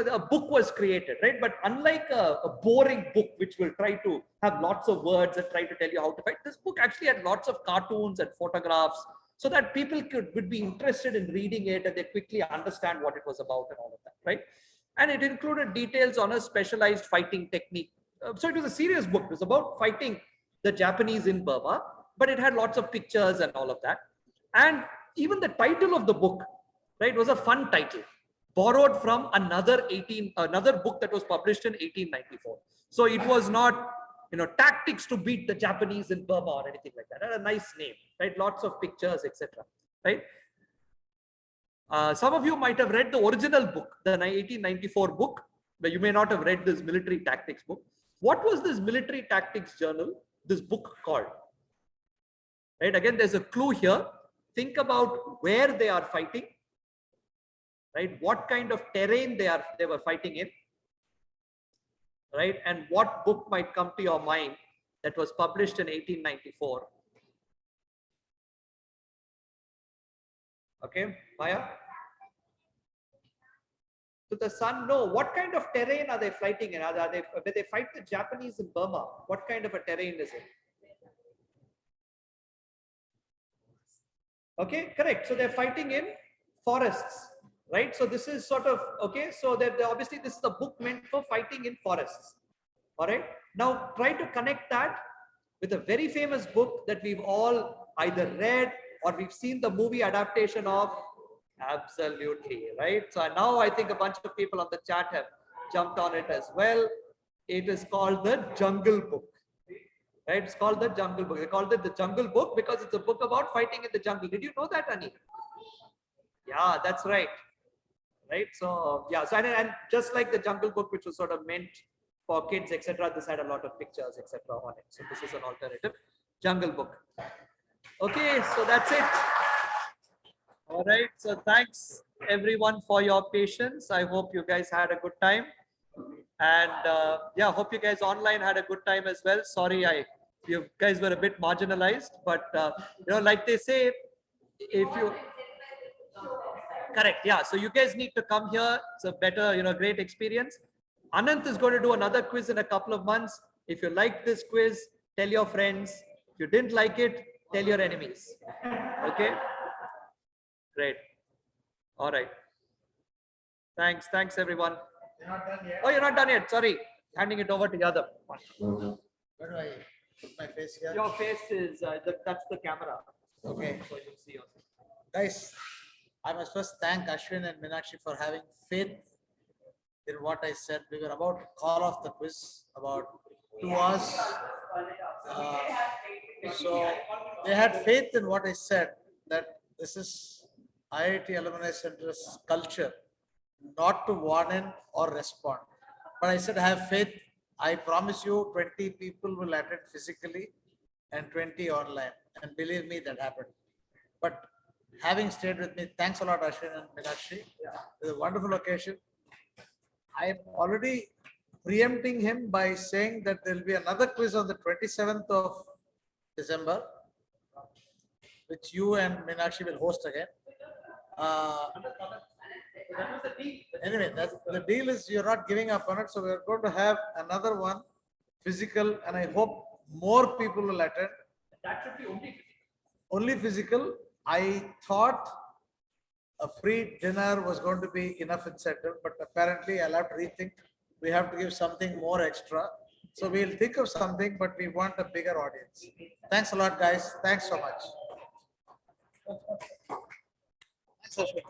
a book was created, right? But unlike a boring book which will try to have lots of words and try to tell you how to fight, this book actually had lots of cartoons and photographs, so that people would be interested in reading it and they quickly understand what it was about and all of that, right? And it included details on a specialized fighting technique. So it was a serious book. It was about fighting the Japanese in Burma, but it had lots of pictures and all of that. And even the title of the book, right, was a fun title, borrowed from another book that was published in 1894. So it was not, tactics to beat the Japanese in Burma or anything like that. It had a nice name, right? Lots of pictures, etc. Right? Some of you might have read the original book, the 1894 book, but you may not have read this military tactics book. What was this military tactics journal, this book called? Right? Again, there's a clue here. Think about where they are fighting, right? What kind of terrain they were fighting in, right? And what book might come to your mind that was published in 1894? Okay, Maya? To the sun, no. What kind of terrain are they fighting in? When they fight the Japanese in Burma, what kind of a terrain is it? Okay, correct. So they're fighting in forests, right? So this is sort of, okay, so that obviously this is a book meant for fighting in forests. All right. Now try to connect that with a very famous book that we've all either read or we've seen the movie adaptation of? Absolutely, right? So now I think a bunch of people on the chat have jumped on it as well. It is called the Jungle Book. Right? It's called the Jungle Book. They called it the Jungle Book because it's a book about fighting in the jungle. Did you know that, Ani? Yeah, that's right. Right? So yeah, so and just like the Jungle Book, which was sort of meant for kids, etc., this had a lot of pictures, etc., on it. So this is an alternative Jungle Book. Okay, so that's it. All right. So thanks everyone for your patience. I hope you guys had a good time. And yeah, hope you guys online had a good time as well. Sorry, you guys were a bit marginalized, but you know, like they say, if you correct, yeah. So you guys need to come here. It's a better, you know, great experience. Anant is going to do another quiz in a couple of months. If you like this quiz, tell your friends. If you didn't like it, tell your enemies. Okay. Great. All right. Thanks everyone. Oh, you're not done yet. Sorry. Handing it over to Yadav.
Where do I put my face here?
Your face is, that's the camera.
Okay.
So you see yourself.
Guys, I must first thank Ashwin and Meenakshi for having faith in what I said. We were about to call off the quiz about 2 hours. So they had faith in what I said, that this is IIT Alumni Center's culture, not to warn in or respond. But I said, I have faith. I promise you 20 people will attend physically and 20 online. And believe me, that happened. But having stayed with me, thanks a lot, Ashwin and Meenakshi. It was a wonderful occasion. I am already preempting him by saying that there will be another quiz on the 27th of December, which you and Meenakshi will host again. Anyway, that's the deal is you're not giving up on it. So we're going to have another one physical, and I hope more people will attend.
That should be only
Only physical. I thought a free dinner was going to be enough incentive, but apparently I'll have to rethink. We have to give something more extra. So we'll think of something, but we want a bigger audience. Thanks a lot, guys. Thanks so much. Thanks, Ashwin.